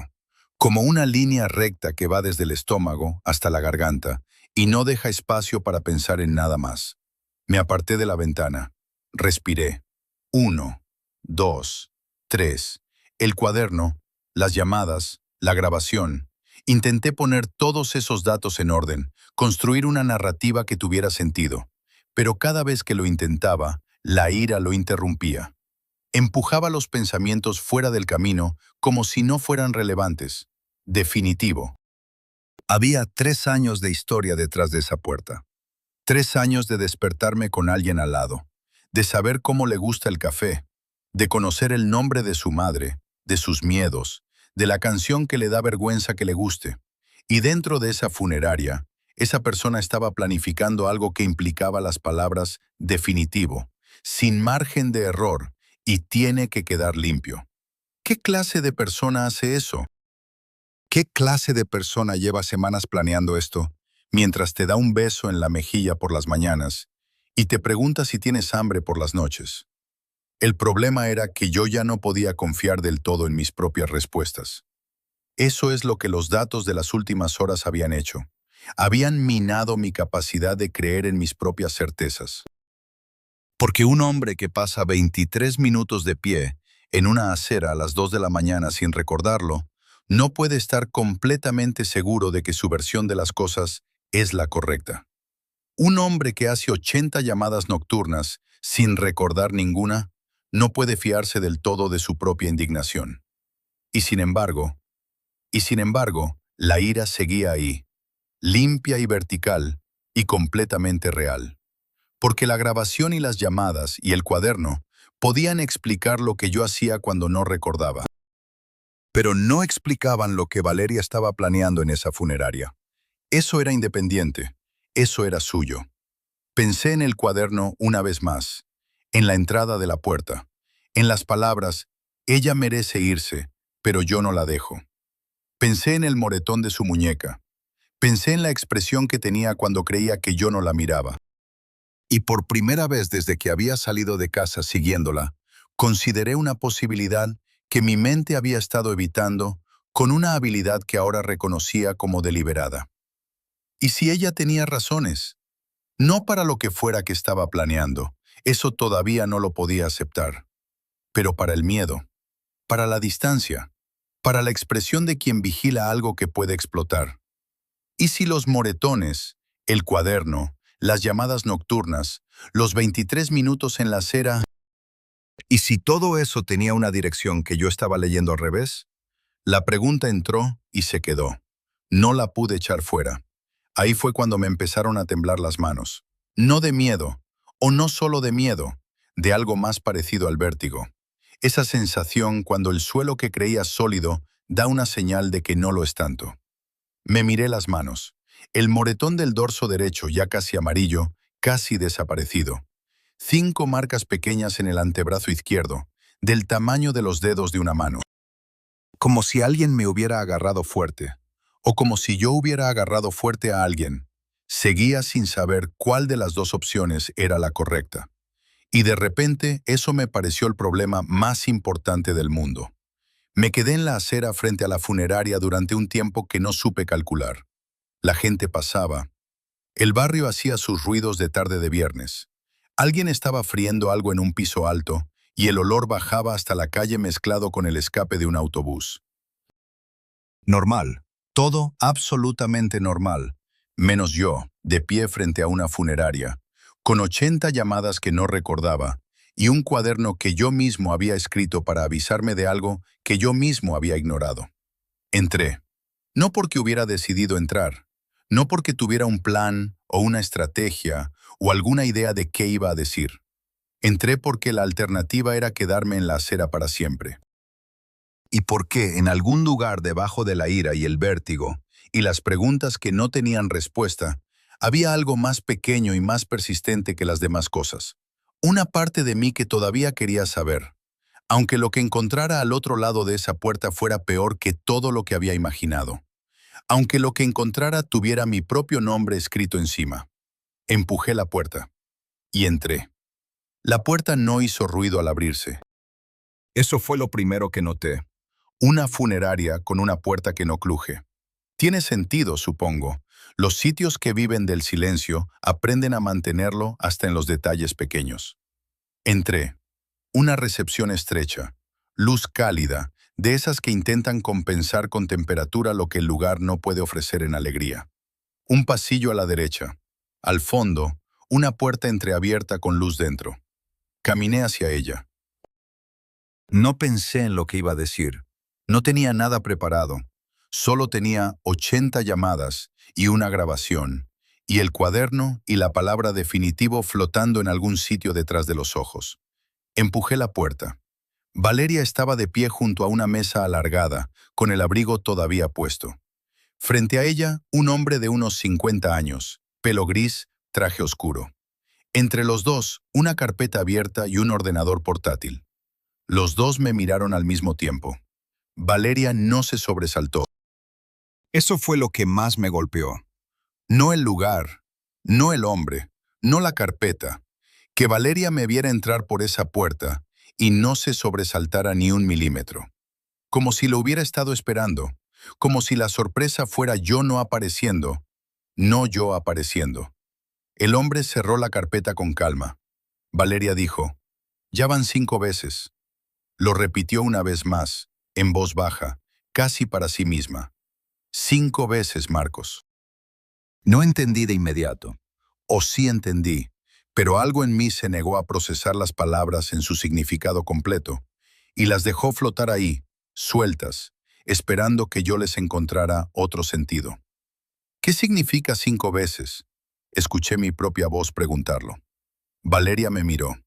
como una línea recta que va desde el estómago hasta la garganta y no deja espacio para pensar en nada más. Me aparté de la ventana. Respiré. 1, 2, 3. El cuaderno, las llamadas, la grabación. Intenté poner todos esos datos en orden, construir una narrativa que tuviera sentido. Pero cada vez que lo intentaba, la ira lo interrumpía. Empujaba los pensamientos fuera del camino como si no fueran relevantes. Definitivo. Había 3 años de historia detrás de esa puerta. 3 años de despertarme con alguien al lado, de saber cómo le gusta el café, de conocer el nombre de su madre, de sus miedos, de la canción que le da vergüenza que le guste. Y dentro de esa funeraria, esa persona estaba planificando algo que implicaba las palabras definitivo, sin margen de error, y tiene que quedar limpio. ¿Qué clase de persona hace eso? ¿Qué clase de persona lleva semanas planeando esto, mientras te da un beso en la mejilla por las mañanas y te pregunta si tienes hambre por las noches? El problema era que yo ya no podía confiar del todo en mis propias respuestas. Eso es lo que los datos de las últimas horas habían hecho. Habían minado mi capacidad de creer en mis propias certezas. Porque un hombre que pasa 23 minutos de pie en una acera a las 2 de la mañana sin recordarlo, no puede estar completamente seguro de que su versión de las cosas es la correcta. Un hombre que hace 80 llamadas nocturnas sin recordar ninguna, no puede fiarse del todo de su propia indignación. Y sin embargo, la ira seguía ahí, limpia y vertical, y completamente real. Porque la grabación y las llamadas y el cuaderno podían explicar lo que yo hacía cuando no recordaba. Pero no explicaban lo que Valeria estaba planeando en esa funeraria. Eso era independiente, eso era suyo. Pensé en el cuaderno una vez más, en la entrada de la puerta, en las palabras, ella merece irse, pero yo no la dejo. Pensé en el moretón de su muñeca. Pensé en la expresión que tenía cuando creía que yo no la miraba. Y por primera vez desde que había salido de casa siguiéndola, consideré una posibilidad que mi mente había estado evitando con una habilidad que ahora reconocía como deliberada. ¿Y si ella tenía razones? No para lo que fuera que estaba planeando, eso todavía no lo podía aceptar. Pero para el miedo, para la distancia, para la expresión de quien vigila algo que puede explotar. ¿Y si los moretones, el cuaderno, las llamadas nocturnas, los 23 minutos en la acera, y si todo eso tenía una dirección que yo estaba leyendo al revés? La pregunta entró y se quedó. No la pude echar fuera. Ahí fue cuando me empezaron a temblar las manos. No de miedo, o no solo de miedo, de algo más parecido al vértigo. Esa sensación cuando el suelo que creía sólido da una señal de que no lo es tanto. Me miré las manos. El moretón del dorso derecho, ya casi amarillo, casi desaparecido. 5 marcas pequeñas en el antebrazo izquierdo, del tamaño de los dedos de una mano. Como si alguien me hubiera agarrado fuerte, o como si yo hubiera agarrado fuerte a alguien. Seguía sin saber cuál de las dos opciones era la correcta. Y de repente eso me pareció el problema más importante del mundo. Me quedé en la acera frente a la funeraria durante un tiempo que no supe calcular. La gente pasaba. El barrio hacía sus ruidos de tarde de viernes. Alguien estaba friendo algo en un piso alto y el olor bajaba hasta la calle mezclado con el escape de un autobús. Normal. Todo absolutamente normal. Menos yo, de pie frente a una funeraria, con 80 llamadas que no recordaba y un cuaderno que yo mismo había escrito para avisarme de algo que yo mismo había ignorado. Entré. No porque hubiera decidido entrar, no porque tuviera un plan o una estrategia o alguna idea de qué iba a decir. Entré porque la alternativa era quedarme en la acera para siempre. Y porque en algún lugar debajo de la ira y el vértigo, y las preguntas que no tenían respuesta, había algo más pequeño y más persistente que las demás cosas. Una parte de mí que todavía quería saber, aunque lo que encontrara al otro lado de esa puerta fuera peor que todo lo que había imaginado. Aunque lo que encontrara tuviera mi propio nombre escrito encima. Empujé la puerta. Y entré. La puerta no hizo ruido al abrirse. Eso fue lo primero que noté. Una funeraria con una puerta que no cruje. Tiene sentido, supongo. Los sitios que viven del silencio aprenden a mantenerlo hasta en los detalles pequeños. Entré. Una recepción estrecha. Luz cálida, de esas que intentan compensar con temperatura lo que el lugar no puede ofrecer en alegría. Un pasillo a la derecha. Al fondo, una puerta entreabierta con luz dentro. Caminé hacia ella. No pensé en lo que iba a decir. No tenía nada preparado. Solo tenía 80 llamadas y una grabación, y el cuaderno y la palabra definitivo flotando en algún sitio detrás de los ojos. Empujé la puerta. Valeria estaba de pie junto a una mesa alargada, con el abrigo todavía puesto. Frente a ella, un hombre de unos 50 años, pelo gris, traje oscuro. Entre los dos, una carpeta abierta y un ordenador portátil. Los dos me miraron al mismo tiempo. Valeria no se sobresaltó. Eso fue lo que más me golpeó. No el lugar, no el hombre, no la carpeta. Que Valeria me viera entrar por esa puerta y no se sobresaltara ni un milímetro. Como si lo hubiera estado esperando, como si la sorpresa fuera yo no apareciendo, no yo apareciendo. El hombre cerró la carpeta con calma. Valeria dijo, «Ya van 5 veces». Lo repitió una vez más, en voz baja, casi para sí misma. 5 veces, Marcos. No entendí de inmediato. O sí entendí, pero algo en mí se negó a procesar las palabras en su significado completo, y las dejó flotar ahí, sueltas, esperando que yo les encontrara otro sentido. ¿Qué significa 5 veces? Escuché mi propia voz preguntarlo. Valeria me miró.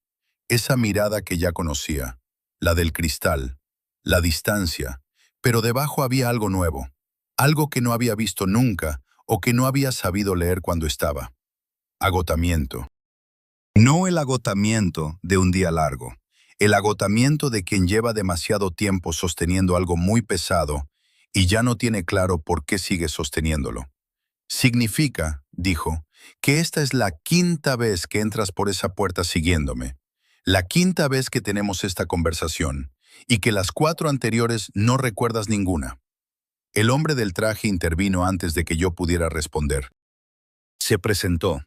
Esa mirada que ya conocía, la del cristal, la distancia, pero debajo había algo nuevo, algo que no había visto nunca o que no había sabido leer cuando estaba. Agotamiento. No el agotamiento de un día largo, el agotamiento de quien lleva demasiado tiempo sosteniendo algo muy pesado y ya no tiene claro por qué sigue sosteniéndolo. Significa, dijo, que esta es la 5ª vez que entras por esa puerta siguiéndome, la 5ª vez que tenemos esta conversación, y que las 4 anteriores no recuerdas ninguna. El hombre del traje intervino antes de que yo pudiera responder. Se presentó.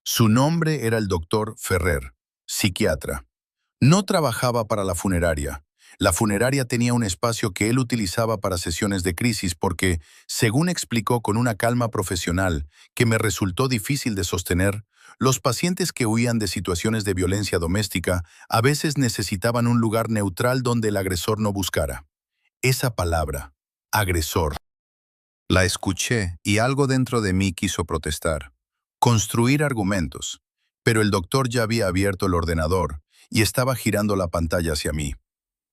Su nombre era el doctor Ferrer, psiquiatra. No trabajaba para la funeraria. La funeraria tenía un espacio que él utilizaba para sesiones de crisis porque, según explicó con una calma profesional que me resultó difícil de sostener, los pacientes que huían de situaciones de violencia doméstica a veces necesitaban un lugar neutral donde el agresor no buscara. Esa palabra, agresor, la escuché y algo dentro de mí quiso protestar, construir argumentos, pero el doctor ya había abierto el ordenador y estaba girando la pantalla hacia mí.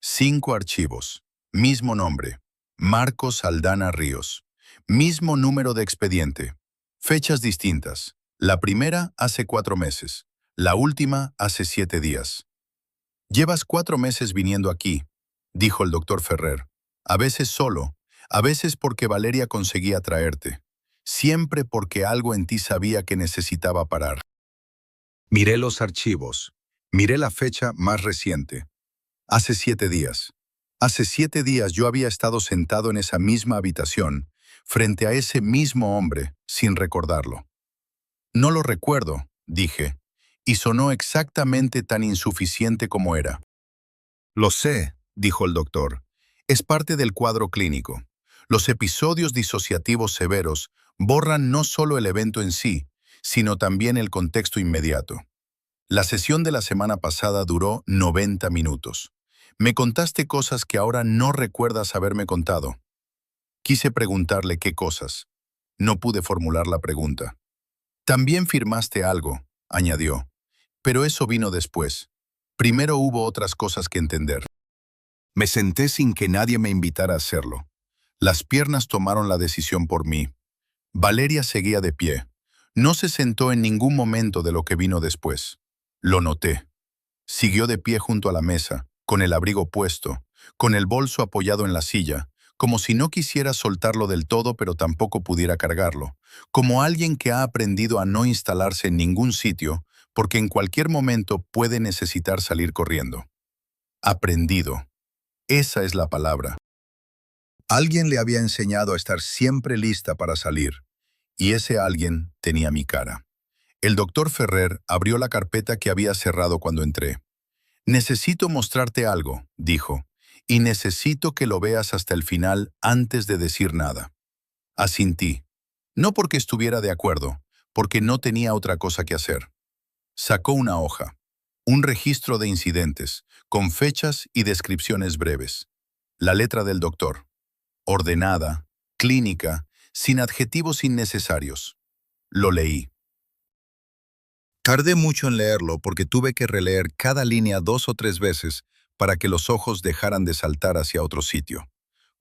5 archivos, mismo nombre, Marcos Aldana Ríos, mismo número de expediente, fechas distintas, la primera hace 4 meses, la última hace 7 días. Llevas 4 meses viniendo aquí, dijo el doctor Ferrer, a veces solo, a veces porque Valeria conseguía traerte, siempre porque algo en ti sabía que necesitaba parar. Miré los archivos, miré la fecha más reciente. Hace 7 días. Hace 7 días yo había estado sentado en esa misma habitación, frente a ese mismo hombre, sin recordarlo. No lo recuerdo, dije, y sonó exactamente tan insuficiente como era. Lo sé, dijo el doctor. Es parte del cuadro clínico. Los episodios disociativos severos borran no solo el evento en sí, sino también el contexto inmediato. La sesión de la semana pasada duró 90 minutos. Me contaste cosas que ahora no recuerdas haberme contado. Quise preguntarle qué cosas. No pude formular la pregunta. También firmaste algo, añadió. Pero eso vino después. Primero hubo otras cosas que entender. Me senté sin que nadie me invitara a hacerlo. Las piernas tomaron la decisión por mí. Valeria seguía de pie. No se sentó en ningún momento de lo que vino después. Lo noté. Siguió de pie junto a la mesa, con el abrigo puesto, con el bolso apoyado en la silla, como si no quisiera soltarlo del todo pero tampoco pudiera cargarlo, como alguien que ha aprendido a no instalarse en ningún sitio porque en cualquier momento puede necesitar salir corriendo. Aprendido. Esa es la palabra. Alguien le había enseñado a estar siempre lista para salir, y ese alguien tenía mi cara. El doctor Ferrer abrió la carpeta que había cerrado cuando entré. Necesito mostrarte algo, dijo, y necesito que lo veas hasta el final antes de decir nada. Asintí. No porque estuviera de acuerdo, porque no tenía otra cosa que hacer. Sacó una hoja. Un registro de incidentes, con fechas y descripciones breves. La letra del doctor. Ordenada, clínica, sin adjetivos innecesarios. Lo leí. Tardé mucho en leerlo porque tuve que releer cada línea 2 o 3 veces para que los ojos dejaran de saltar hacia otro sitio.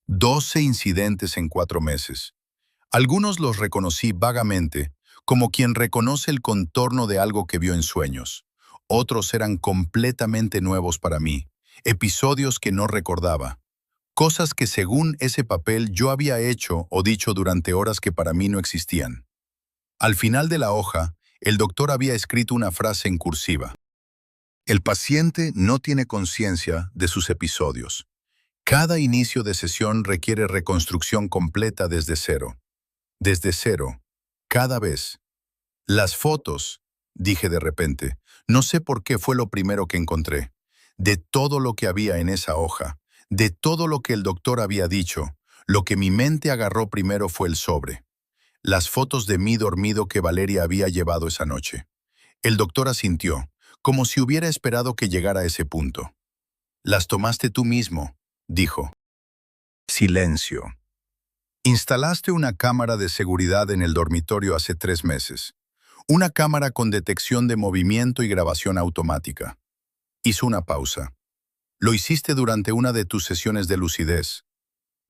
12 incidentes en 4 meses. Algunos los reconocí vagamente, como quien reconoce el contorno de algo que vio en sueños. Otros eran completamente nuevos para mí, episodios que no recordaba, cosas que según ese papel yo había hecho o dicho durante horas que para mí no existían. Al final de la hoja, el doctor había escrito una frase en cursiva. El paciente no tiene conciencia de sus episodios. Cada inicio de sesión requiere reconstrucción completa desde cero. Desde cero. Cada vez. Las fotos, dije de repente, no sé por qué fue lo primero que encontré. De todo lo que había en esa hoja, de todo lo que el doctor había dicho, lo que mi mente agarró primero fue el sobre. Las fotos de mí dormido que Valeria había llevado esa noche. El doctor asintió, como si hubiera esperado que llegara a ese punto. «Las tomaste tú mismo», dijo. Silencio. Instalaste una cámara de seguridad en el dormitorio hace 3 meses. Una cámara con detección de movimiento y grabación automática. Hizo una pausa. Lo hiciste durante una de tus sesiones de lucidez.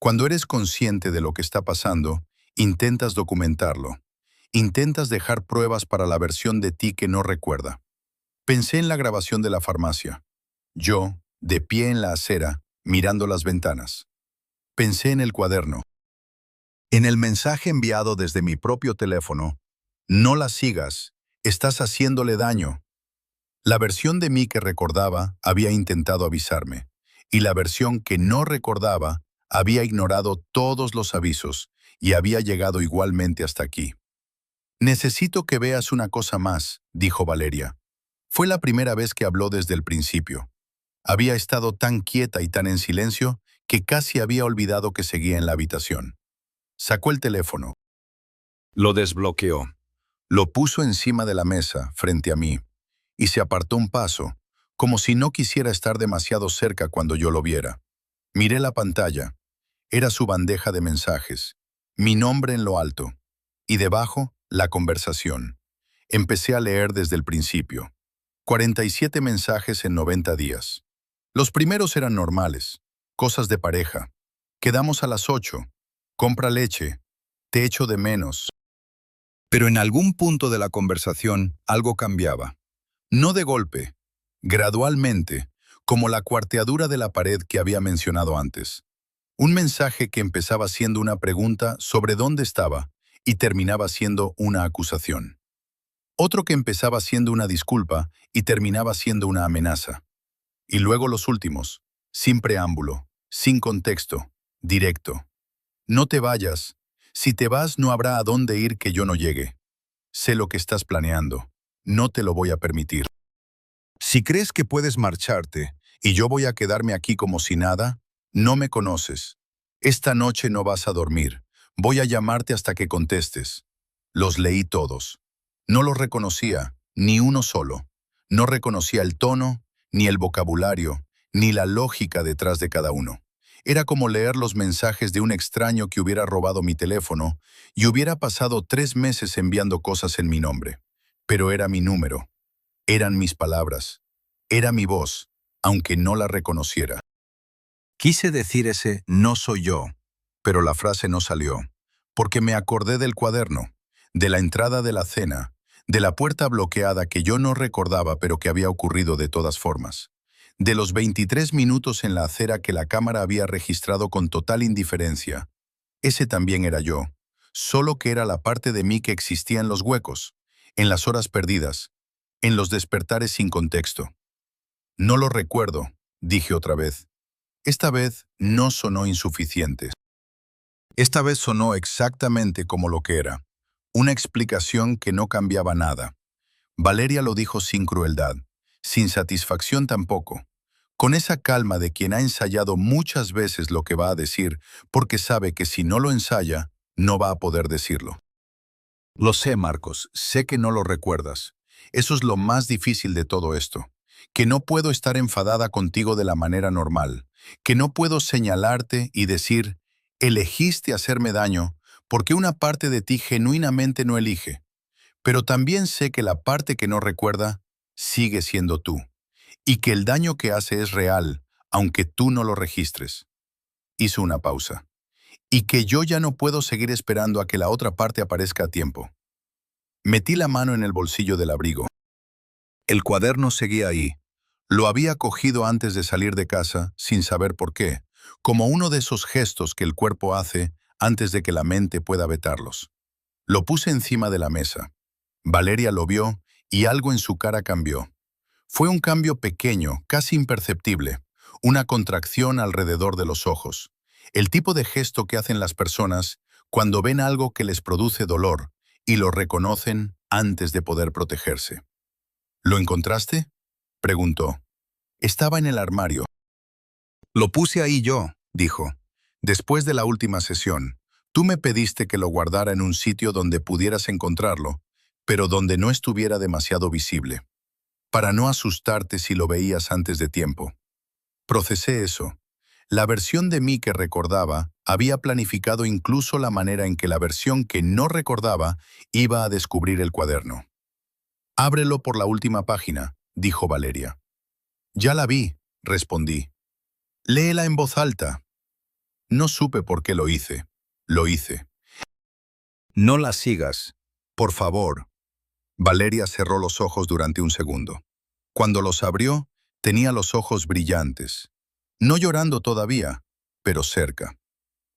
Cuando eres consciente de lo que está pasando, intentas documentarlo. Intentas dejar pruebas para la versión de ti que no recuerda. Pensé en la grabación de la farmacia. Yo, de pie en la acera, mirando las ventanas. Pensé en el cuaderno. En el mensaje enviado desde mi propio teléfono, no la sigas, estás haciéndole daño. La versión de mí que recordaba había intentado avisarme, y la versión que no recordaba había ignorado todos los avisos y había llegado igualmente hasta aquí. «Necesito que veas una cosa más», dijo Valeria. Fue la primera vez que habló desde el principio. Había estado tan quieta y tan en silencio que casi había olvidado que seguía en la habitación. Sacó el teléfono. Lo desbloqueó. Lo puso encima de la mesa, frente a mí, y se apartó un paso, como si no quisiera estar demasiado cerca cuando yo lo viera. Miré la pantalla. Era su bandeja de mensajes. Mi nombre en lo alto. Y debajo, la conversación. Empecé a leer desde el principio. 47 mensajes en 90 días. Los primeros eran normales. Cosas de pareja. Quedamos a las 8. Compra leche. Te echo de menos. Pero en algún punto de la conversación, algo cambiaba. No de golpe, gradualmente, como la cuarteadura de la pared que había mencionado antes. Un mensaje que empezaba siendo una pregunta sobre dónde estaba y terminaba siendo una acusación. Otro que empezaba siendo una disculpa y terminaba siendo una amenaza. Y luego los últimos, sin preámbulo, sin contexto, directo. No te vayas. Si te vas no habrá a dónde ir que yo no llegue. Sé lo que estás planeando. No te lo voy a permitir. Si crees que puedes marcharte y yo voy a quedarme aquí como si nada, no me conoces. Esta noche no vas a dormir. Voy a llamarte hasta que contestes. Los leí todos. No los reconocía, ni uno solo. No reconocía el tono, ni el vocabulario, ni la lógica detrás de cada uno. Era como leer los mensajes de un extraño que hubiera robado mi teléfono y hubiera pasado 3 meses enviando cosas en mi nombre. Pero era mi número. Eran mis palabras. Era mi voz, aunque no la reconociera. Quise decir ese «no soy yo», pero la frase no salió, porque me acordé del cuaderno, de la entrada de la cena, de la puerta bloqueada que yo no recordaba pero que había ocurrido de todas formas, de los 23 minutos en la acera que la cámara había registrado con total indiferencia. Ese también era yo, solo que era la parte de mí que existía en los huecos, en las horas perdidas, en los despertares sin contexto. No lo recuerdo, dije otra vez. Esta vez no sonó insuficiente. Esta vez sonó exactamente como lo que era. Una explicación que no cambiaba nada. Valeria lo dijo sin crueldad, sin satisfacción tampoco, con esa calma de quien ha ensayado muchas veces lo que va a decir, porque sabe que si no lo ensaya, no va a poder decirlo. Lo sé, Marcos, sé que no lo recuerdas. Eso es lo más difícil de todo esto. que no puedo estar enfadada contigo de la manera normal, que no puedo señalarte y decir, elegiste hacerme daño, porque una parte de ti genuinamente no elige. Pero también sé que la parte que no recuerda sigue siendo tú, y que el daño que hace es real, aunque tú no lo registres. Hizo una pausa. Y que yo ya no puedo seguir esperando a que la otra parte aparezca a tiempo. Metí la mano en el bolsillo del abrigo. El cuaderno seguía ahí. Lo había cogido antes de salir de casa, sin saber por qué, como uno de esos gestos que el cuerpo hace antes de que la mente pueda vetarlos. Lo puse encima de la mesa. Valeria lo vio y algo en su cara cambió. Fue un cambio pequeño, casi imperceptible, una contracción alrededor de los ojos. El tipo de gesto que hacen las personas cuando ven algo que les produce dolor y lo reconocen antes de poder protegerse. ¿Lo encontraste?, preguntó. Estaba en el armario. Lo puse ahí yo, dijo. Después de la última sesión, tú me pediste que lo guardara en un sitio donde pudieras encontrarlo, pero donde no estuviera demasiado visible, para no asustarte si lo veías antes de tiempo. Procesé eso. La versión de mí que recordaba había planificado incluso la manera en que la versión que no recordaba iba a descubrir el cuaderno. Ábrelo por la última página, dijo Valeria. Ya la vi, respondí. Léela en voz alta. No supe por qué lo hice. Lo hice. No la sigas, por favor. Valeria cerró los ojos durante un segundo. Cuando los abrió, tenía los ojos brillantes. No llorando todavía, pero cerca.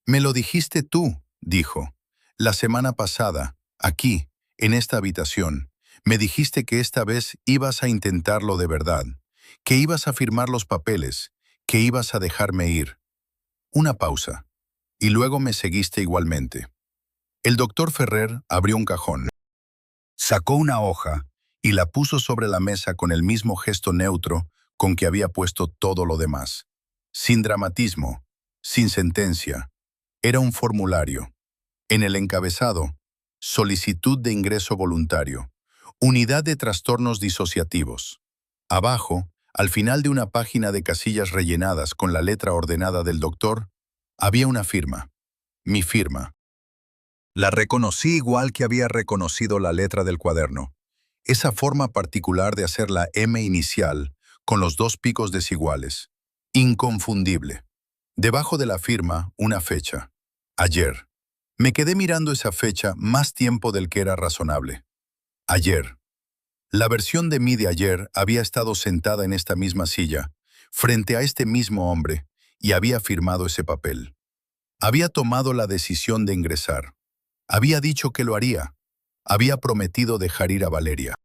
Me lo dijiste tú, dijo. La semana pasada, aquí, en esta habitación, me dijiste que esta vez ibas a intentarlo de verdad, que ibas a firmar los papeles, que ibas a dejarme ir. Una pausa. Y luego me seguiste igualmente. El doctor Ferrer abrió un cajón. Sacó una hoja y la puso sobre la mesa con el mismo gesto neutro con que había puesto todo lo demás. Sin dramatismo, sin sentencia. Era un formulario. En el encabezado, solicitud de ingreso voluntario, unidad de trastornos disociativos. Abajo, al final de una página de casillas rellenadas con la letra ordenada del doctor, había una firma. Mi firma. La reconocí igual que había reconocido la letra del cuaderno. Esa forma particular de hacer la M inicial con los dos picos desiguales. Inconfundible. Debajo de la firma, una fecha. Ayer. Me quedé mirando esa fecha más tiempo del que era razonable. Ayer. La versión de mí de ayer había estado sentada en esta misma silla, frente a este mismo hombre, y había firmado ese papel. Había tomado la decisión de ingresar. Había dicho que lo haría. Había prometido dejar ir a Valeria.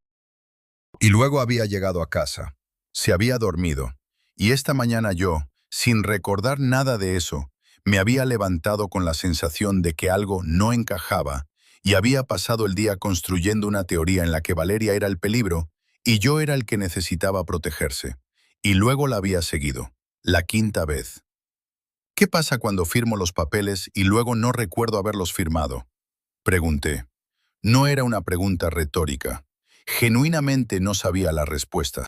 Y luego había llegado a casa. Se había dormido. Y esta mañana yo, sin recordar nada de eso, me había levantado con la sensación de que algo no encajaba y había pasado el día construyendo una teoría en la que Valeria era el peligro y yo era el que necesitaba protegerse. Y luego la había seguido. La quinta vez. ¿Qué pasa cuando firmo los papeles y luego no recuerdo haberlos firmado?, pregunté. No era una pregunta retórica. Genuinamente no sabía la respuesta.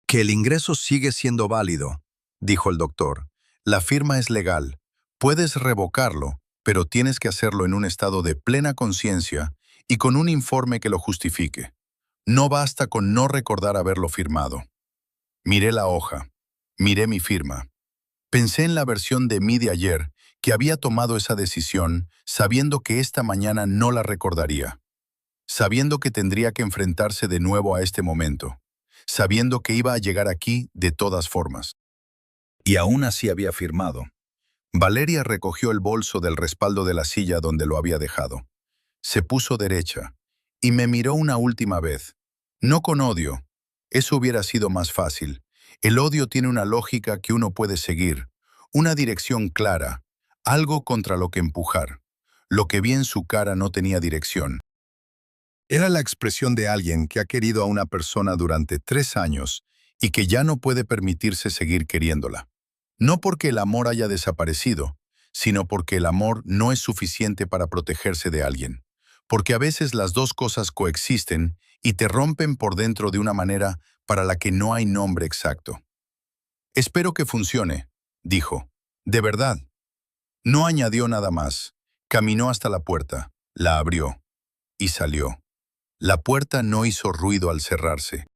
Que el ingreso sigue siendo válido, dijo el doctor. La firma es legal. Puedes revocarlo, pero tienes que hacerlo en un estado de plena conciencia y con un informe que lo justifique. No basta con no recordar haberlo firmado. Miré la hoja. Miré mi firma. Pensé en la versión de mí de ayer, que había tomado esa decisión sabiendo que esta mañana no la recordaría. Sabiendo que tendría que enfrentarse de nuevo a este momento. Sabiendo que iba a llegar aquí de todas formas. Y aún así había firmado. Valeria recogió el bolso del respaldo de la silla donde lo había dejado. Se puso derecha y me miró una última vez. No con odio. Eso hubiera sido más fácil. El odio tiene una lógica que uno puede seguir, una dirección clara, algo contra lo que empujar. Lo que vi en su cara no tenía dirección. Era la expresión de alguien que ha querido a una persona durante 3 años y que ya no puede permitirse seguir queriéndola. No porque el amor haya desaparecido, sino porque el amor no es suficiente para protegerse de alguien. Porque a veces las dos cosas coexisten y te rompen por dentro de una manera para la que no hay nombre exacto. Espero que funcione, dijo. De verdad. No añadió nada más. Caminó hasta la puerta, la abrió y salió. La puerta no hizo ruido al cerrarse.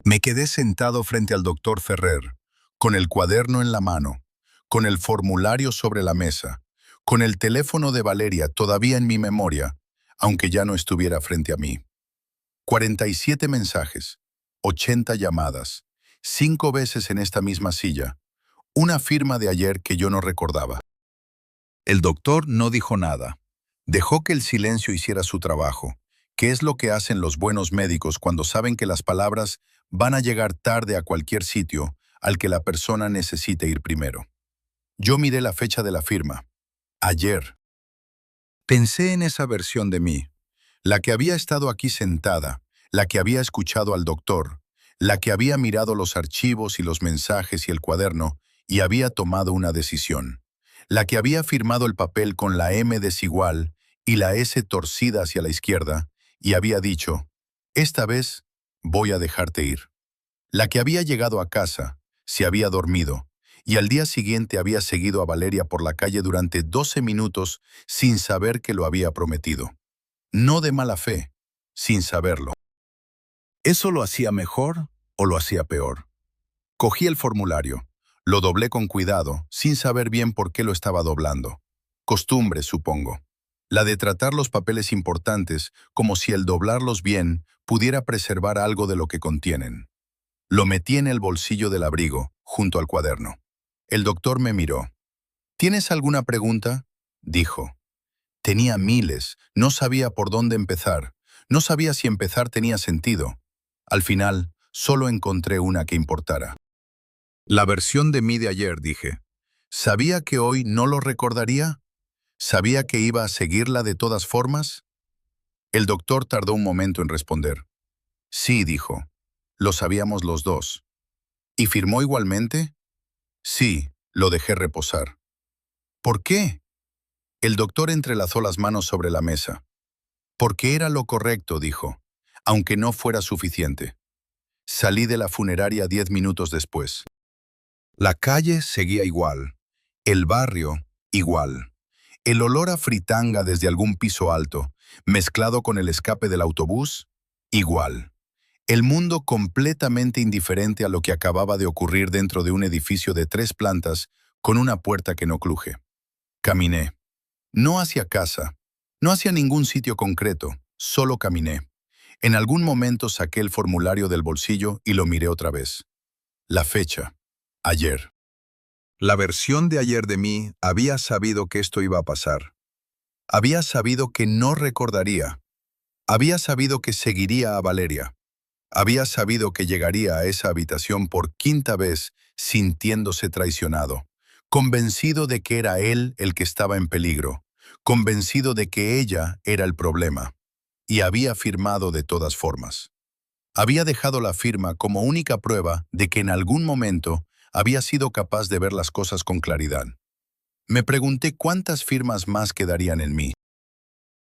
Me quedé sentado frente al doctor Ferrer, con el cuaderno en la mano, con el formulario sobre la mesa, con el teléfono de Valeria todavía en mi memoria, aunque ya no estuviera frente a mí. 47 mensajes, 80 llamadas, 5 veces en esta misma silla, una firma de ayer que yo no recordaba. El doctor no dijo nada. Dejó que el silencio hiciera su trabajo, que es lo que hacen los buenos médicos cuando saben que las palabras van a llegar tarde a cualquier sitio al que la persona necesite ir primero. Yo miré la fecha de la firma. Ayer. Pensé en esa versión de mí, la que había estado aquí sentada, la que había escuchado al doctor, la que había mirado los archivos y los mensajes y el cuaderno y había tomado una decisión, la que había firmado el papel con la M desigual y la S torcida hacia la izquierda y había dicho, esta vez voy a dejarte ir. La que había llegado a casa, se había dormido, y al día siguiente había seguido a Valeria por la calle durante 12 minutos sin saber que lo había prometido. No de mala fe, sin saberlo. ¿Eso lo hacía mejor o lo hacía peor? Cogí el formulario, lo doblé con cuidado, sin saber bien por qué lo estaba doblando. Costumbre, supongo. La de tratar los papeles importantes como si el doblarlos bien pudiera preservar algo de lo que contienen. Lo metí en el bolsillo del abrigo, junto al cuaderno. El doctor me miró. ¿Tienes alguna pregunta?, dijo. Tenía miles, no sabía por dónde empezar. No sabía si empezar tenía sentido. Al final, solo encontré una que importara. La versión de mí de ayer, dije. ¿Sabía que hoy no lo recordaría? ¿Sabía que iba a seguirla de todas formas? El doctor tardó un momento en responder. Sí, dijo. Lo sabíamos los dos. ¿Y firmó igualmente? Sí, lo dejé reposar. ¿Por qué? El doctor entrelazó las manos sobre la mesa. Porque era lo correcto, dijo, aunque no fuera suficiente. Salí de la funeraria 10 minutos después. La calle seguía igual, el barrio igual. El olor a fritanga desde algún piso alto, mezclado con el escape del autobús, igual. El mundo completamente indiferente a lo que acababa de ocurrir dentro de un edificio de 3 plantas con una puerta que no cruje. Caminé. No hacia casa, no hacia ningún sitio concreto, solo caminé. En algún momento saqué el formulario del bolsillo y lo miré otra vez. La fecha. Ayer. La versión de ayer de mí había sabido que esto iba a pasar. Había sabido que no recordaría. Había sabido que seguiría a Valeria. Había sabido que llegaría a esa habitación por 5ª vez sintiéndose traicionado, convencido de que era él el que estaba en peligro, convencido de que ella era el problema, y había firmado de todas formas. Había dejado la firma como única prueba de que en algún momento había sido capaz de ver las cosas con claridad. Me pregunté cuántas firmas más quedarían en mí.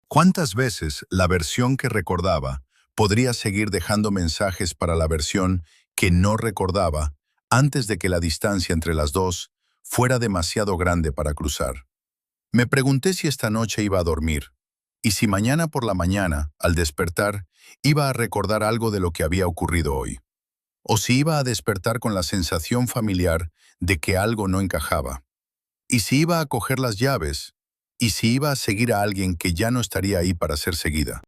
¿Cuántas veces la versión que recordaba podría seguir dejando mensajes para la versión que no recordaba antes de que la distancia entre las dos fuera demasiado grande para cruzar? Me pregunté si esta noche iba a dormir, y si mañana por la mañana, al despertar, iba a recordar algo de lo que había ocurrido hoy. O si iba a despertar con la sensación familiar de que algo no encajaba. Y si iba a coger las llaves, y si iba a seguir a alguien que ya no estaría ahí para ser seguida.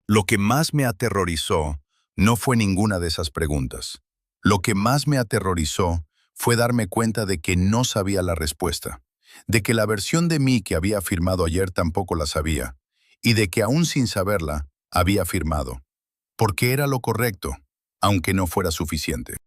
Lo que más me aterrorizó no fue ninguna de esas preguntas. Lo que más me aterrorizó fue darme cuenta de que no sabía la respuesta, de que la versión de mí que había firmado ayer tampoco la sabía, y de que aún sin saberla, había firmado, porque era lo correcto, aunque no fuera suficiente.